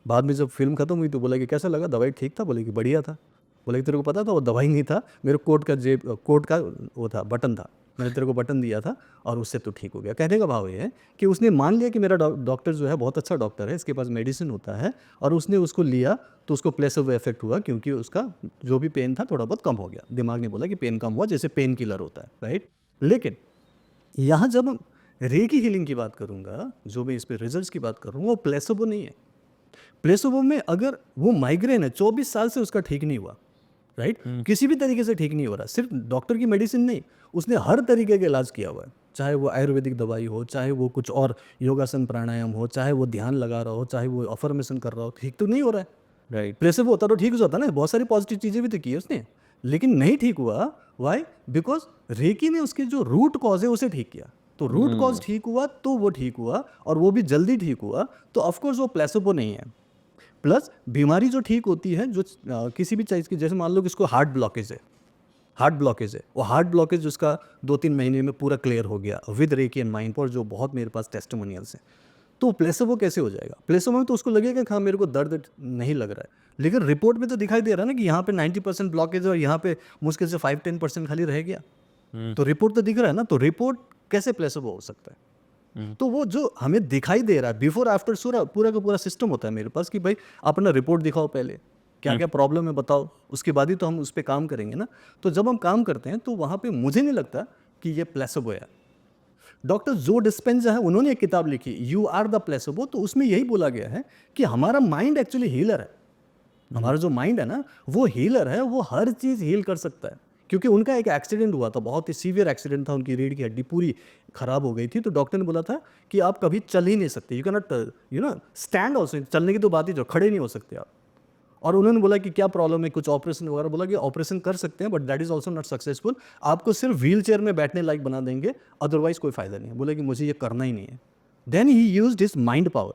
बाद में जब फिल्म खत्म हुई तो बोला कि कैसा लगा, दवाई ठीक था? बोले कि बढ़िया था। बोले कि तेरे को पता था वो दवाई नहीं था, मेरे कोट का वो था, बटन था, मैंने तेरे को बटन दिया था और उससे तो ठीक हो गया। कहने का भाव ये है कि उसने मान लिया कि मेरा डॉक्टर जो है बहुत अच्छा डॉक्टर है, इसके पास मेडिसिन होता है, और उसने उसको लिया तो उसको प्लेसिबो इफेक्ट हुआ, क्योंकि उसका जो भी पेन था थोड़ा बहुत कम हो गया। दिमाग ने बोला कि पेन कम हुआ, जैसे पेन किलर होता है, राइट। लेकिन यहाँ जब हम रेकी हीलिंग की बात करूँगा, जो मैं इस पर रिजल्ट की बात कर रहा हूँ, वो प्लेसिबो नहीं है। प्लेसिबो में अगर वो माइग्रेन है, 24 साल से उसका ठीक नहीं हुआ, राइट, किसी भी तरीके से ठीक नहीं हो रहा, सिर्फ डॉक्टर की मेडिसिन नहीं, उसने हर तरीके का इलाज किया हुआ है, चाहे वो आयुर्वेदिक दवाई हो, चाहे वो कुछ और योगासन प्राणायाम हो, चाहे वो ध्यान लगा रहा हो, चाहे वो अफर्मेशन कर रहा हो, ठीक तो नहीं हो रहा है,
राइट।
प्लेसिबो होता तो ठीक हो जाता ना। बहुत सारी पॉजिटिव चीज़ें भी तो की है उसने, लेकिन नहीं ठीक हुआ। वाई? बिकॉज रेकी ने उसके जो रूट कॉज है उसे ठीक किया। तो रूट कॉज ठीक हुआ तो वो ठीक हुआ, और वो भी जल्दी ठीक हुआ, तो ऑफकोर्स वो प्लेसिबो नहीं है। प्लस बीमारी जो ठीक होती है, जो किसी भी चीज़ की, जैसे मान लो कि इसको हार्ट ब्लॉकेज है, वो हार्ट ब्लॉकेज उसका 2-3 महीने में पूरा क्लियर हो गया with recce and mind power, जो बहुत मेरे पास टेस्टिमोनियल्स हैं। तो प्लेसिबो कैसे हो जाएगा? प्लेसिबो में तो उसको लगेगा कि हाँ मेरे को दर्द नहीं लग रहा है, लेकिन रिपोर्ट में तो दिखाई दे रहा है ना कि यहाँ पे 90% ब्लॉकेज है और यहाँ पे मुश्किल से 5-10% खाली रह गया। तो रिपोर्ट तो दिख रहा है ना, तो रिपोर्ट कैसे प्लेसिबो हो सकता है? तो वो जो हमें दिखाई दे रहा है, बिफोर आफ्टर पूरा का पूरा सिस्टम होता है मेरे पास कि भाई अपना रिपोर्ट दिखाओ, पहले क्या क्या प्रॉब्लम है बताओ, उसके बाद ही तो हम उस पर काम करेंगे ना। तो जब हम काम करते हैं तो वहाँ पे मुझे नहीं लगता कि ये प्लेसिबो है। डॉक्टर जो डिस्पेंजा है, उन्होंने एक किताब लिखी, यू आर द प्लेसिबो, तो उसमें यही बोला गया है कि हमारा माइंड एक्चुअली हीलर है। हमारा जो माइंड है ना, वो हीलर है, वो हर चीज़ हील कर सकता है। क्योंकि उनका एक एक्सीडेंट हुआ था, बहुत ही सीवियर एक्सीडेंट था, उनकी रीढ़ की हड्डी पूरी खराब हो गई थी। तो डॉक्टर ने बोला था कि आप कभी चल ही नहीं सकते, you can not stand also, चलने की तो बात ही जो, खड़े नहीं हो सकते आप। और उन्होंने बोला कि क्या प्रॉब्लम है, कुछ ऑपरेशन वगैरह, बोला कि ऑपरेशन कर सकते हैं but that is also not successful, आपको सिर्फ व्हील चेयर में बैठने लायक बना देंगे, अदरवाइज कोई फायदा नहीं है। बोला कि मुझे ये करना ही नहीं है। Then he used his mind power,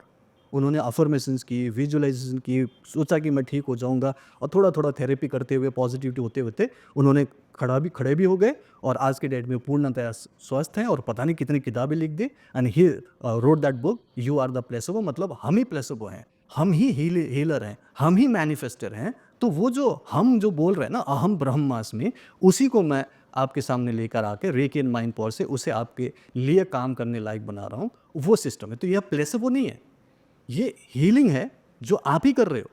उन्होंने अफर्मेशंस की, विजुअलाइजेशन की, सोचा कि मैं ठीक हो जाऊंगा, और थोड़ा थोड़ा थेरेपी करते हुए, पॉजिटिविटी होते होते उन्होंने खड़े भी हो गए, और आज के डेट में पूर्णतया स्वस्थ हैं, और पता नहीं कितनी किताबें लिख दी। And he read that book, you are the placebo, मतलब हम ही प्लेसिबो हैं, हम ही हीलर हैं, हम ही मैनिफेस्टर हैं। तो वो जो हम जो बोल रहे हैं ना अहम ब्रह्मास्मि, उसी को मैं आपके सामने लेकर आके रेकी एंड माइंड पावर से उसे आपके लिए काम करने लायक बना रहा हूँ, वो सिस्टम है। तो यह प्लेसिबो नहीं है, ये हीलिंग है जो आप ही कर रहे हो।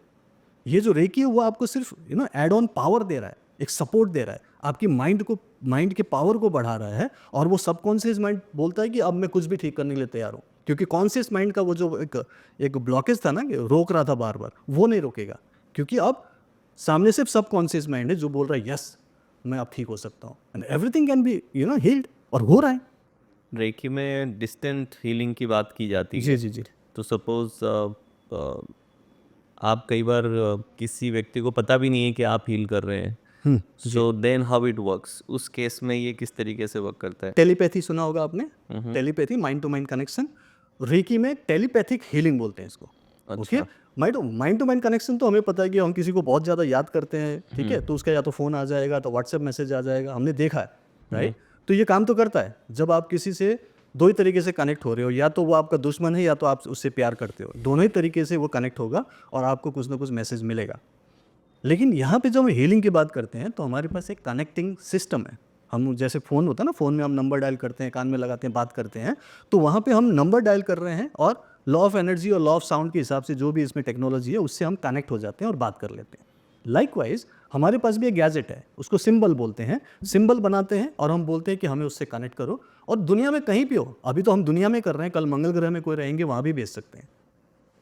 ये जो रेकी है वो आपको सिर्फ ऐड ऑन पावर दे रहा है, एक सपोर्ट दे रहा है, आपकी माइंड के पावर को बढ़ा रहा है। और वो सबकॉन्शियस माइंड बोलता है कि अब मैं कुछ भी ठीक करने के लिए तैयार हूँ, क्योंकि कॉन्शियस माइंड का वो जो एक ब्लॉकेज था ना, कि रोक रहा था बार बार, वो नहीं रोकेगा, क्योंकि अब सामने सिर्फ सबकॉन्शियस माइंड है जो बोल रहा है यस मैं अब ठीक हो सकता हूँ, and everything can be heeled, और हो रहा है।
रेकी में डिस्टेंट हीलिंग की बात की जाती
जी
है।
जी जी।
तो सपोज आप कई बार किसी व्यक्ति को पता भी नहीं है कि आप हील कर रहे हैं, so then how it works, उस केस में ये किस तरीके से वर्क करता है?
टेलीपैथी सुना होगा आपने, telepathy, mind to mind connection, Reiki में टेलीपैथिक हीलिंग बोलते हैं इसको। Okay, mind to mind connection तो हमें पता है कि हम किसी को बहुत ज़्यादा याद करते हैं, ठीक है, तो उसका या तो फ़ोन आ जाएगा, तो व्हाट्सएप मैसेज आ जाएगा, हमने देखा है, राइट। तो ये काम तो करता है जब आप किसी से दो ही तरीके से कनेक्ट हो रहे हो, या तो वो आपका दुश्मन है या तो आप उससे प्यार करते हो, दोनों ही तरीके से वो कनेक्ट होगा और आपको कुछ ना कुछ मैसेज मिलेगा। लेकिन यहाँ पे जब हम हीलिंग की बात करते हैं तो हमारे पास एक कनेक्टिंग सिस्टम है। हम जैसे फ़ोन होता है ना, फ़ोन में हम नंबर डायल करते हैं, कान में लगाते हैं, बात करते हैं, तो वहाँ पे हम नंबर डायल कर रहे हैं, और लॉ ऑफ एनर्जी और लॉ ऑफ साउंड के हिसाब से जो भी इसमें टेक्नोलॉजी है उससे हम कनेक्ट हो जाते हैं और बात कर लेते हैं। लाइकवाइज हमारे पास भी एक गैजेट है, उसको सिंबल बोलते हैं, सिंबल बनाते हैं और हम बोलते हैं कि हमें उससे कनेक्ट करो। और दुनिया में कहीं भी हो, अभी तो हम दुनिया में कर रहे हैं, कल मंगल ग्रह में कोई रहेंगे वहाँ भी भेज सकते हैं,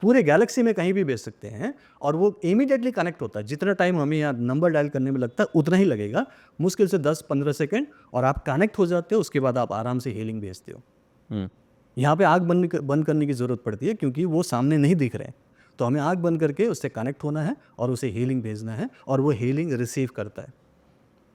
पूरे गैलेक्सी में कहीं भी भेज सकते हैं, और वो इमीडिएटली कनेक्ट होता है। जितना टाइम हमें यहाँ नंबर डायल करने में लगता है उतना ही लगेगा, मुश्किल से 10-15 सेकंड, और आप कनेक्ट हो जाते हो। उसके बाद आप आराम से हीलिंग भेजते हो। यहाँ पे आग बंद करने की ज़रूरत पड़ती है, क्योंकि वो सामने नहीं दिख रहे हैं, तो हमें आग बंद करके उससे कनेक्ट होना है और उसे हीलिंग भेजना है, और वो हीलिंग रिसीव करता है,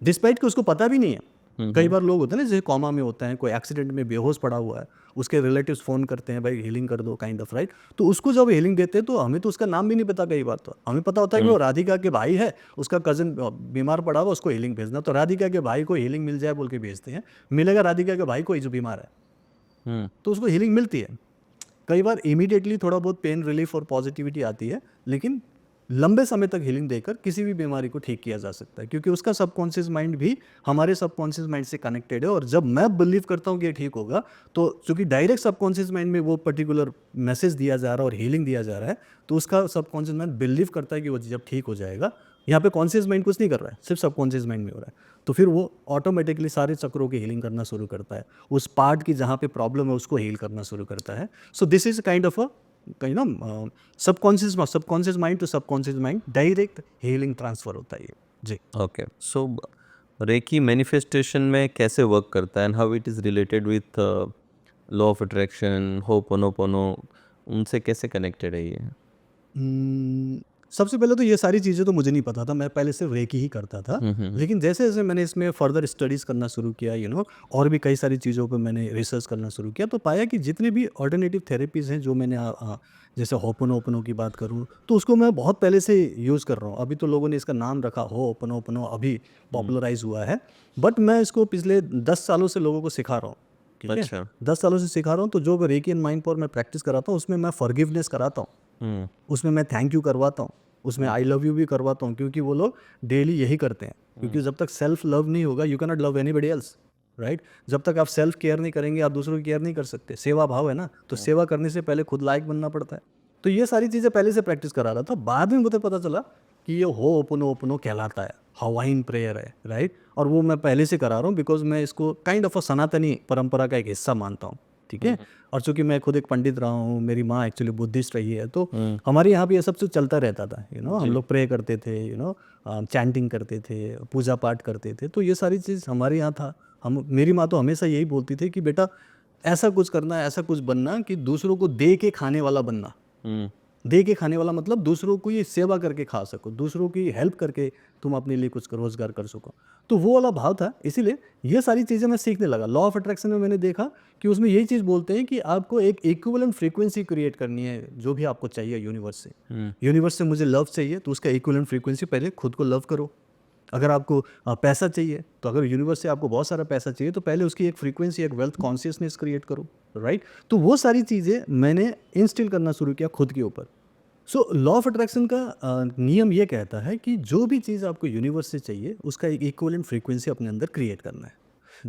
डिस्पाइट कि उसको पता भी नहीं है। कई बार लोग होते हैं ना, जैसे कॉमा में होता है, कोई एक्सीडेंट में बेहोश पड़ा हुआ है, उसके रिलेटिव्स फ़ोन करते हैं, भाई हीलिंग कर दो, काइंड ऑफ, राइट। तो उसको जब हीलिंग देते हैं तो हमें तो उसका नाम भी नहीं पता। कई बार तो हमें पता होता है कि वो राधिका के भाई है, उसका कज़न बीमार पड़ा हुआ, उसको हीलिंग भेजना, तो राधिका के भाई को हीलिंग मिल जाए बोल के भेजते हैं, मिलेगा राधिका के भाई को ही जो बीमार है, तो उसको हीलिंग मिलती है। कई बार इमीडिएटली थोड़ा बहुत पेन रिलीफ और पॉजिटिविटी आती है, लेकिन लंबे समय तक हीलिंग देकर किसी भी बीमारी को ठीक किया जा सकता है, क्योंकि उसका सबकॉन्शियस माइंड भी हमारे सबकॉन्शियस माइंड से कनेक्टेड है। और जब मैं बिलीव करता हूँ कि ये ठीक होगा, तो चूंकि डायरेक्ट सबकॉन्शियस माइंड में वो पर्टिकुलर मैसेज दिया जा रहा है और हीलिंग दिया जा रहा है, तो उसका सबकॉन्शियस माइंड बिलीव करता है कि वो जब ठीक हो जाएगा। यहाँ पे कॉन्शियस माइंड कुछ नहीं कर रहा है, सिर्फ सबकॉन्शियस माइंड में हो रहा है, तो फिर वो ऑटोमेटिकली सारे चक्रों की हीलिंग करना शुरू करता है, उस पार्ट की जहाँ पे प्रॉब्लम है उसको हील करना शुरू करता है। So this is kind of a subconscious mind to subconscious mind direct healing transfer होता है ये। जी।
ओके, सो रेकी मैनिफेस्टेशन में कैसे वर्क करता है, and how it is related with law of attraction, ho'oponopono, उनसे कैसे कनेक्टेड है ये?
सबसे पहले तो ये सारी चीज़ें तो मुझे नहीं पता था, मैं पहले सिर्फ रेकी ही करता था। लेकिन जैसे जैसे मैंने इसमें फर्दर स्टडीज़ करना शुरू किया, और भी कई सारी चीज़ों पे मैंने रिसर्च करना शुरू किया, तो पाया कि जितने भी ऑल्टरनेटिव थेरेपीज़ हैं जो मैंने जैसे होपोनोपोनो की बात करूँ, तो उसको मैं बहुत पहले से यूज़ कर रहा हूँ। अभी तो लोगों ने इसका नाम रखा होपोनोपोनो, अभी पॉपुलराइज़ हुआ है, बट मैं इसको पिछले 10 सालों से लोगों को सिखा रहा हूँ, ठीक है?
अच्छा।
10 सालों से सिखा रहा हूँ, तो जो रेकी एंड माइंड पावर मैं प्रैक्टिस कराता हूँ, उसमें मैं फॉरगिवनेस कराता हूँ। उसमें मैं थैंक यू करवाता हूँ, उसमें आई लव यू भी करवाता हूँ, क्योंकि वो लोग डेली यही करते हैं। क्योंकि जब तक सेल्फ लव नहीं होगा, you can not love anybody else, right? जब तक आप सेल्फ केयर नहीं करेंगे, आप दूसरों की केयर नहीं कर सकते। सेवा भाव है ना, तो सेवा करने से पहले खुद लायक बनना पड़ता है। तो ये सारी चीज़ें पहले से प्रैक्टिस करा रहा था। बाद में मुझे पता चला कि ये होपोनोपोनो कहलाता है, हवाइन प्रेयर है, राइट? और वो मैं पहले से करा रहा हूँ, बिकॉज मैं इसको काइंड ऑफ अ सनातनी परंपरा का एक हिस्सा मानता हूँ, ठीक है? और चूंकि मैं खुद एक पंडित रहा हूँ, मेरी माँ एक्चुअली बुद्धिस्ट रही है, तो हमारे यहाँ भी ये सब कुछ चलता रहता था। हम लोग प्रे करते थे, चैंटिंग करते थे, पूजा पाठ करते थे, तो ये सारी चीज़ हमारे यहाँ था। मेरी माँ तो हमेशा यही बोलती थी कि बेटा ऐसा कुछ करना, ऐसा कुछ बनना कि दूसरों को दे के खाने वाला बनना। दे के खाने वाला मतलब दूसरों को ये सेवा करके खा सको, दूसरों की हेल्प करके तुम अपने लिए कुछ रोजगार कर सको। तो वो वाला भाव था, इसीलिए ये सारी चीज़ें मैं सीखने लगा। लॉ ऑफ अट्रैक्शन में मैंने देखा कि उसमें यही चीज़ बोलते हैं कि आपको एक इक्विवेलेंट फ्रीक्वेंसी क्रिएट करनी है, जो भी आपको चाहिए यूनिवर्स से। यूनिवर्स से मुझे लव चाहिए, तो उसका इक्विवेलेंट फ्रीक्वेंसी पहले खुद को लव करो। अगर आपको पैसा चाहिए, तो अगर यूनिवर्स से आपको बहुत सारा पैसा चाहिए, तो पहले उसकी एक फ्रीक्वेंसी, एक वेल्थ कॉन्शियसनेस क्रिएट करो, राइट? तो वो सारी चीज़ें मैंने इंस्टिल करना शुरू किया खुद के ऊपर। सो लॉ ऑफ अट्रैक्शन का नियम ये कहता है कि जो भी चीज़ आपको यूनिवर्स से चाहिए, उसका एक इक्विवेलेंट फ्रीक्वेंसी अपने अंदर क्रिएट करना है।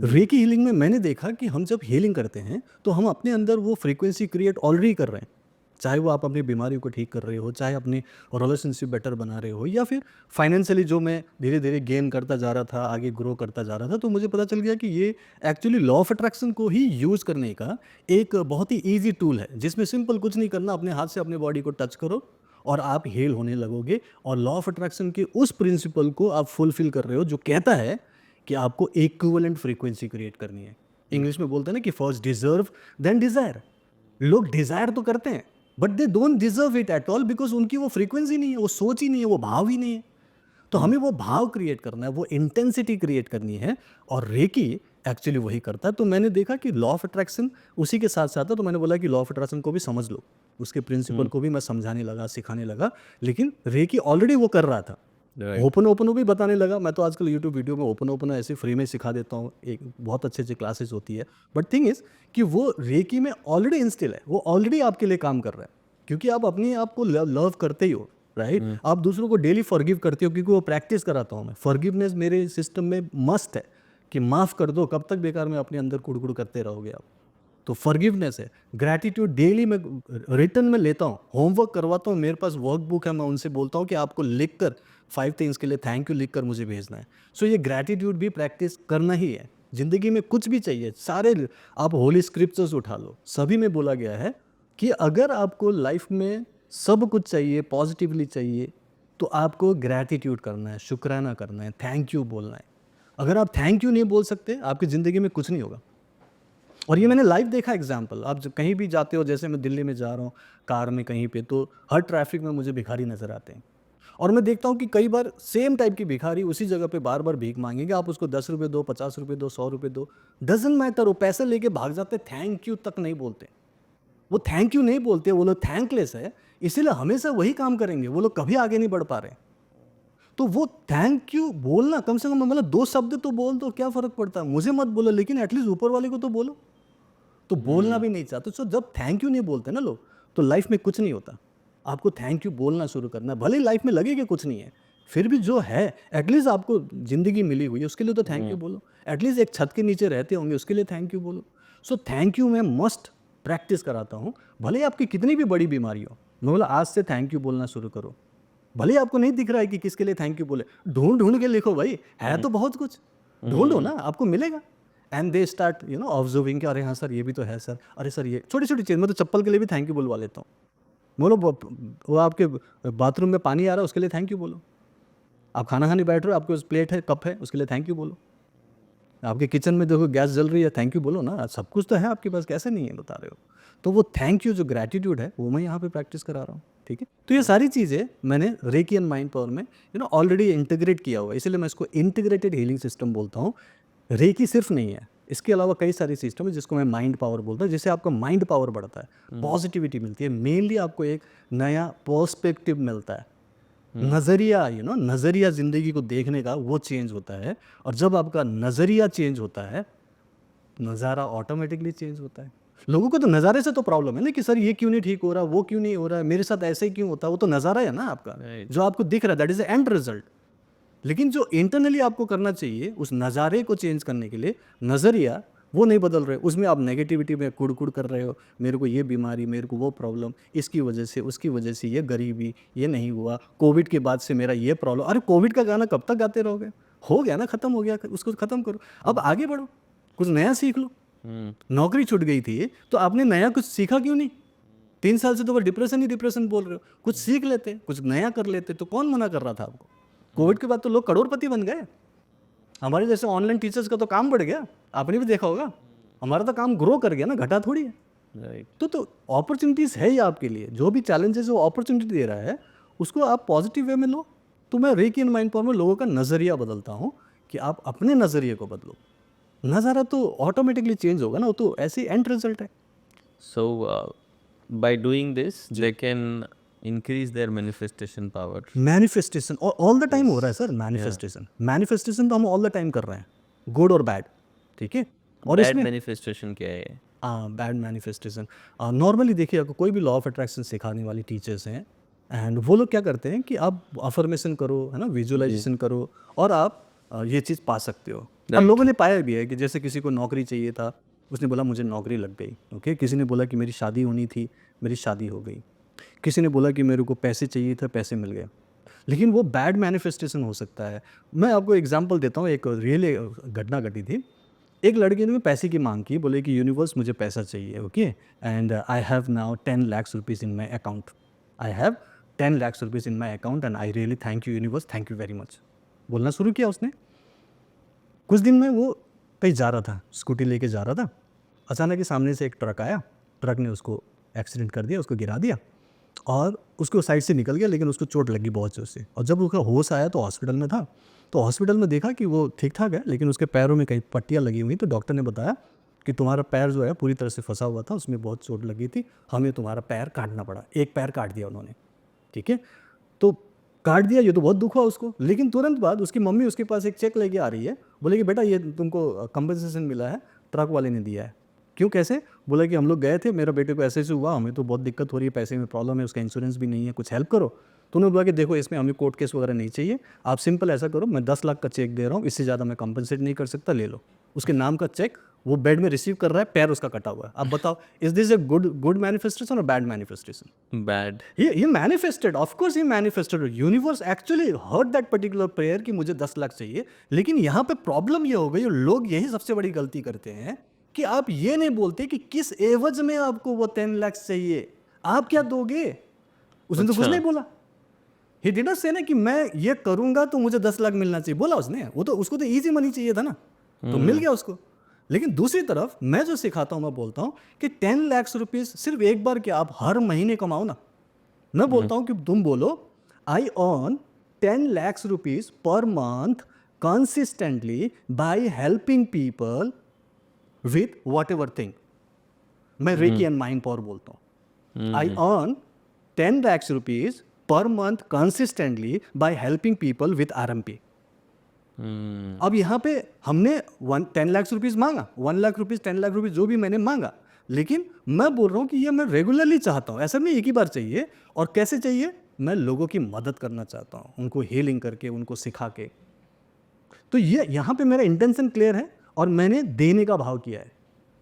रेकी हीलिंग में मैंने देखा कि हम जब हीलिंग करते हैं, तो हम अपने अंदर वो फ्रीक्वेंसी क्रिएट ऑलरेडी कर रहे हैं। चाहे वो आप अपनी बीमारियों को ठीक कर रहे हो, चाहे अपनी रिलेशनशिप बेटर बना रहे हो, या फिर फाइनेंशियली जो मैं धीरे धीरे गेन करता जा रहा था, आगे ग्रो करता जा रहा था, तो मुझे पता चल गया कि ये एक्चुअली लॉ ऑफ अट्रैक्शन को ही यूज़ करने का एक बहुत ही ईजी टूल है, जिसमें सिंपल कुछ नहीं करना, अपने हाथ से अपने बॉडी को टच करो और आप हील होने लगोगे। और लॉ ऑफ अट्रैक्शन के उस प्रिंसिपल को आप फुलफिल कर रहे हो, जो कहता है कि आपको इक्विवेलेंट फ्रीक्वेंसी क्रिएट करनी है। इंग्लिश में बोलते हैं ना कि फर्स्ट डिजर्व देन डिजायर। लोग डिजायर तो करते हैं, but they don't deserve it at all, because उनकी वो फ्रीक्वेंसी नहीं है, वो सोच ही नहीं है, वो भाव ही नहीं है। तो हमें वो भाव क्रिएट करना है, वो इंटेंसिटी क्रिएट करनी है, और रेकी एक्चुअली वही करता है। तो मैंने देखा कि लॉ ऑफ अट्रैक्शन उसी के साथ साथ है, तो मैंने बोला कि लॉ ऑफ अट्रैक्शन को भी समझ लो, उसके प्रिंसिपल को भी मैं समझाने लगा, सिखाने लगा। लेकिन रेकी ऑलरेडी वो कर रहा था। ओपन ओपनो भी बताने लगा। मैं तो आजकल यूट्यूब वीडियो में ओपन ओपनो ऐसे फ्री में सिखा देता हूँ, एक बहुत अच्छे अच्छे क्लासेस होती है। बट थिंग इज कि वो रेकी में ऑलरेडी इंस्टिल है, वो ऑलरेडी आपके लिए काम कर रहा है, क्योंकि आप अपने आप को लव करते ही हो, राइट? आप दूसरों को डेली फॉरगिव करते हो, क्योंकि वो प्रैक्टिस कराता हूँ मैं। फॉरगिवनेस मेरे सिस्टम में मस्ट है कि माफ़ कर दो। कब तक बेकार में अपने अंदर कुड़कुड़ करते रहोगे आप? तो फॉरगिवनेस है। ग्रैटिट्यूड डेली मैं रिटर्न में लेता हूँ, होमवर्क करवाता हूँ। मेरे पास वर्कबुक है, मैं उनसे बोलता हूँ कि आपको लिख कर 5 थिंग्स के लिए थैंक यू लिख कर मुझे भेजना है। सो ये ग्रैटिट्यूड भी प्रैक्टिस करना ही है। ज़िंदगी में कुछ भी चाहिए, सारे आप होली स्क्रिप्चर्स उठा लो, सभी में बोला गया है कि अगर आपको लाइफ में सब कुछ चाहिए, पॉजिटिवली चाहिए, तो आपको ग्रैटिट्यूड करना है, शुक्राना करना है, थैंक यू बोलना है। अगर आप थैंक यू नहीं बोल सकते, आपकी ज़िंदगी में कुछ नहीं होगा। और ये मैंने लाइव देखा एग्जाम्पल। आप जब कहीं भी जाते हो, जैसे मैं दिल्ली में जा रहा हूँ कार में कहीं पे, तो हर ट्रैफिक में मुझे भिखारी नज़र आते हैं। और मैं देखता हूँ कि कई बार सेम टाइप की भिखारी उसी जगह पे बार बार भीख मांगेंगे। आप उसको 10 रुपये दो, 50 रुपये दो, 100 रुपये दो, डजन मैटर, वो पैसे लेके भाग जाते, थैंक यू तक नहीं बोलते। वो थैंक यू नहीं बोलते, वो लोग थैंकलेस है, इसीलिए हमेशा वही काम करेंगे, वो लोग कभी आगे नहीं बढ़ पा रहे। तो वो थैंक यू बोलना, कम से कम मतलब 2 शब्द तो बोल दो, क्या फ़र्क पड़ता है? मुझे मत बोलो, लेकिन एटलीस्ट ऊपर वाले को तो बोलो। तो बोलना भी नहीं चाहते। तो जब थैंक यू नहीं बोलते ना लोग, तो लाइफ में कुछ नहीं होता। आपको थैंक यू बोलना शुरू करना है। भले ही लाइफ में लगे कि कुछ नहीं है, फिर भी जो है एटलीस्ट आपको ज़िंदगी मिली हुई है, उसके लिए तो थैंक यू बोलो। एटलीस्ट एक छत के नीचे रहते होंगे, उसके लिए थैंक यू बोलो। सो थैंक यू मैं मस्ट प्रैक्टिस कराता हूँ। भले ही आपकी कितनी भी बड़ी बीमारी हो, मैं बोला आज से थैंक यू बोलना शुरू करो। भले ही आपको नहीं दिख रहा है कि किसके लिए थैंक यू बोले, ढूंढ ढूंढ के लिखो भाई, है तो बहुत कुछ, ढूंढो ना, आपको मिलेगा। एंड दे स्टार्ट ऑब्जर्विंग कि अरे हाँ सर ये भी तो है सर, अरे सर ये छोटी छोटी चीज़। मैं तो चप्पल के लिए भी थैंक यू बोलवा लेता हूँ। बोलो वो आपके बाथरूम में पानी आ रहा है, उसके लिए थैंक यू बोलो। आप खाना खाने बैठ रहे हो, आपके पास प्लेट है, कप है, उसके लिए थैंक यू बोलो। आपके किचन में देखो गैस जल रही है, थैंक यू बोलो ना। सब कुछ तो है आपके पास, कैसे नहीं है बता रहे हो? तो वो थैंक यू जो ग्रैटिट्यूड है वो मैं यहाँ पे प्रैक्टिस करा रहा हूँ, ठीक है। तो ये सारी चीज़ें मैंने रेकी एंड माइंड पावर में ऑलरेडी इंटीग्रेट किया हुआ है, इसलिए मैं इसको इंटीग्रेटेड हीलिंग सिस्टम बोलता हूँ। रेकी सिर्फ नहीं है, इसके अलावा कई सारी सिस्टम है जिसको मैं माइंड पावर बोलता हूँ, जिससे आपका माइंड पावर बढ़ता है, पॉजिटिविटी मिलती है, मेनली आपको एक नया पर्सपेक्टिव मिलता है, नज़रिया नज़रिया ज़िंदगी को देखने का वो चेंज होता है। और जब आपका नज़रिया चेंज होता है, नज़ारा ऑटोमेटिकली चेंज होता है। लोगों को तो नज़ारे से तो प्रॉब्लम है ना कि सर ये क्यों नहीं ठीक हो रहा, वो क्यों नहीं हो रहा है, मेरे साथ ऐसे ही क्यों होता है। वो तो नज़ारा है ना आपका, जो आपको दिख रहा है, दैट इज़ एंड रिजल्ट। लेकिन जो इंटरनली आपको करना चाहिए उस नज़ारे को चेंज करने के लिए, नज़रिया वो नहीं बदल रहे, उसमें आप नेगेटिविटी में कुड़ कर रहे हो, मेरे को ये बीमारी, मेरे को वो प्रॉब्लम, इसकी वजह से, उसकी वजह से, ये गरीबी, ये नहीं हुआ, कोविड के बाद से मेरा ये प्रॉब्लम। अरे कोविड का गाना कब तक गाते रहोगे? हो गया ना, ख़त्म हो गया, उसको ख़त्म करो, अब आगे बढ़ो, कुछ नया सीख लो। नौकरी छूट गई थी तो आपने नया कुछ सीखा क्यों नहीं? 3 साल से तो वो डिप्रेशन ही डिप्रेशन बोल रहे हो, कुछ सीख लेते, कुछ नया कर लेते, तो कौन मना कर रहा था आपको? कोविड के बाद तो लोग करोड़पति बन गए। हमारे जैसे ऑनलाइन टीचर्स का तो काम बढ़ गया, आपने भी देखा होगा, हमारा तो काम ग्रो कर गया ना, घटा थोड़ी है।
राइट।
तो अपॉर्चुनिटीज़ है ही आपके लिए, जो भी चैलेंजेस वो अपॉर्चुनिटी दे रहा है उसको आप पॉजिटिव वे में लो। तो मैं रेकी एंड माइंड पावर में लोगों का नज़रिया बदलता हूँ कि आप अपने नज़रिए को बदलो, नज़ारा तो ऑटोमेटिकली चेंज होगा ना, वो तो ऐसे ही एंड रिजल्ट है।
So, by doing this, they can increase their manifestation power.
Manifestation all the time हो रहा है सर, मैनिफेस्टेशन तो हम ऑल द टाइम कर रहे हैं, गुड और बैड, ठीक है। और
Bad
इसमें
manifestation क्या है?
बैड मैनिफेस्टेशन, नॉर्मली देखिए, आपको कोई भी लॉ ऑफ अट्रैक्शन सिखाने वाली टीचर्स हैं, एंड वो लोग क्या करते हैं कि आप अफर्मेशन करो, है ना, विजुअलाइजेशन करो, और आप ये चीज़ पा सकते हो। और लोगों ने पाया भी है कि जैसे किसी को नौकरी चाहिए था, उसने बोला मुझे नौकरी लग गई, ओके। किसी ने बोला कि मेरी शादी होनी थी, मेरी शादी हो गई। किसी ने बोला कि मेरे को पैसे चाहिए था, पैसे मिल गए। लेकिन वो बैड मैनिफेस्टेशन हो सकता है। मैं आपको एग्जांपल देता हूँ, एक रियल घटना घटी थी। एक लड़के ने पैसे की मांग की, बोले कि यूनिवर्स मुझे पैसा चाहिए, okay, and I have now 10 lakh rupees in my account, I have 10 lakh rupees in my account and I really thank you universe, thank you very much, बोलना शुरू किया उसने। कुछ दिन में वो कहीं जा रहा था, स्कूटी लेके जा रहा था, अचानक ही सामने से एक ट्रक आया, ट्रक ने उसको एक्सीडेंट कर दिया, उसको गिरा दिया और उसको साइड से निकल गया, लेकिन उसको चोट लगी बहुत जोर से। और जब उसका होश आया तो हॉस्पिटल में था, तो हॉस्पिटल में देखा कि वो ठीक ठाक है, लेकिन उसके पैरों में कहीं पट्टियाँ लगी हुई। तो डॉक्टर ने बताया कि तुम्हारा पैर जो है पूरी तरह से फंसा हुआ था, उसमें बहुत चोट लगी थी, हमें तुम्हारा पैर काटना पड़ा। एक पैर काट दिया उन्होंने, ठीक है। तो काट दिया, ये तो बहुत दुख हुआ उसको, लेकिन तुरंत बाद उसकी मम्मी उसके पास एक चेक लेके आ रही है, बोले कि बेटा ये तुमको कंपनसेशन मिला है, ट्रक वाले ने दिया है। क्यों, कैसे? बोला कि हम लोग गए थे, मेरा बेटे को ऐसे ऐसे हुआ, हमें तो बहुत दिक्कत हो रही है, पैसे में प्रॉब्लम है, उसका इंश्योरेंस भी नहीं है, कुछ हेल्प करो। तो उन्होंने बोला कि देखो इसमें हमें कोर्ट केस वगैरह नहीं चाहिए, आप सिंपल ऐसा करो, मैं 10 लाख का चेक दे रहा हूँ, इससे ज़्यादा मैं कंपनसेट नहीं कर सकता, ले लो। उसके नाम का चेक वो बेड में रिसीव कर रहा है, पैर उसका कटा हुआ है। अब बताओ, is this a good manifestation और bad manifestation?
Bad.
He manifested, of course he manifested. Universe actually heard that particular prayer कि मुझे 10 लाख चाहिए। लेकिन यहाँ पे प्रॉब्लम ये हो गई, और लोग यही सबसे बड़ी गलती करते हैं कि आप ये नहीं बोलते कि किस एवज में आपको वो 10 लाख चाहिए, आप क्या दोगे। उसने तो कुछ नहीं बोला। ही डिड नॉट से ना कि मैं ये करूंगा तो मुझे 10 लाख मिलना चाहिए, बोला उसने। वो तो उसको तो इजी मनी चाहिए था ना, तो मिल गया उसको। लेकिन दूसरी तरफ मैं जो सिखाता हूँ, मैं बोलता हूँ कि 10 लाख रुपीज़ सिर्फ एक बार क्या, आप हर महीने कमाओ ना। मैं बोलता हूँ कि तुम बोलो I earn 10 lakh rupees per month consistently by helping people with what ever thing. मैं रेकी एंड माइंड पावर बोलता हूँ। I earn 10 lakh rupees per month consistently by helping people with RMP। अब यहाँ पे हमने 10 लाख रुपीज़ मांगा, 1 लाख रुपीज़, 10 लाख रुपीज़, जो भी मैंने मांगा, लेकिन मैं बोल रहा हूँ कि ये मैं रेगुलरली चाहता हूँ, ऐसा नहीं एक ही बार चाहिए। और कैसे चाहिए? मैं लोगों की मदद करना चाहता हूँ, उनको हीलिंग करके, उनको सिखा के। तो ये यहाँ पे मेरा इंटेंशन क्लियर है, और मैंने देने का भाव किया है।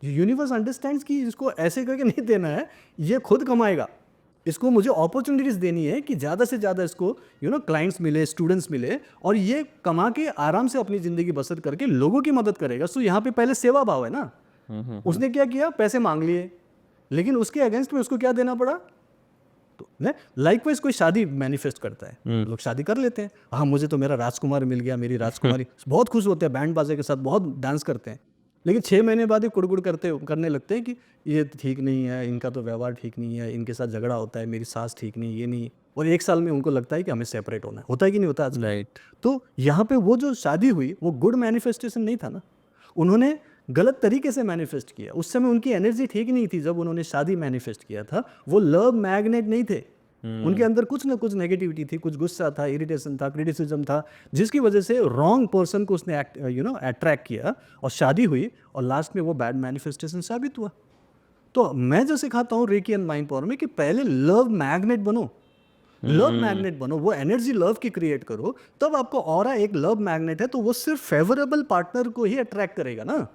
यूनिवर्स अंडरस्टैंड्स कि इसको ऐसे करके नहीं देना है, ये खुद कमाएगा। इसको मुझे अपॉर्चुनिटीज़ देनी है कि ज़्यादा से ज़्यादा इसको क्लाइंट्स मिले, स्टूडेंट्स मिले, और ये कमा के आराम से अपनी ज़िंदगी बसर करके लोगों की मदद करेगा। सो यहाँ पे पहले सेवा भाव है ना। उसने क्या किया, पैसे मांग लिए, लेकिन उसके अगेंस्ट में उसको क्या देना पड़ा। तो लाइकवाइज कोई शादी मैनिफेस्ट करता है, लोग शादी कर लेते हैं, हाँ मुझे तो मेरा राजकुमार मिल गया, मेरी राजकुमारी बहुत खुश होते हैं, बैंड बाजे के साथ बहुत डांस करते हैं। लेकिन 6 महीने बाद ही कुड़कुड़ करने लगते हैं कि ये ठीक नहीं है, इनका तो व्यवहार ठीक नहीं है, इनके साथ झगड़ा होता है, मेरी सास ठीक नहीं, ये नहीं। और 1 साल में उनको लगता है कि हमें सेपरेट होना है। होता है कि नहीं होता आजकल?
राइट।
तो यहाँ पे वो जो शादी हुई वो गुड मैनिफेस्टेशन नहीं था ना, उन्होंने गलत तरीके से मैनिफेस्ट किया। उस समय उनकी एनर्जी ठीक नहीं थी जब उन्होंने शादी मैनिफेस्ट किया था। वो लव मैग्नेट नहीं थे, उनके अंदर कुछ ना कुछ नेगेटिविटी थी, कुछ गुस्सा था, इरिटेशन था, क्रिटिसिज्म था, जिसकी वजह से रॉन्ग पर्सन को उसने अट्रैक्ट किया और शादी हुई और लास्ट में वो बैड मैनिफेस्टेशन साबित हुआ। तो मैं जो सिखाता हूँ रेकी एंड माइंड पावर में कि पहले लव मैग्नेट बनो, लव मैग्नेट बनो, वो एनर्जी लव की क्रिएट करो, तब आपको ऑरा एक लव मैग्नेट है तो वो सिर्फ फेवरेबल पार्टनर को ही अट्रैक्ट करेगा ना।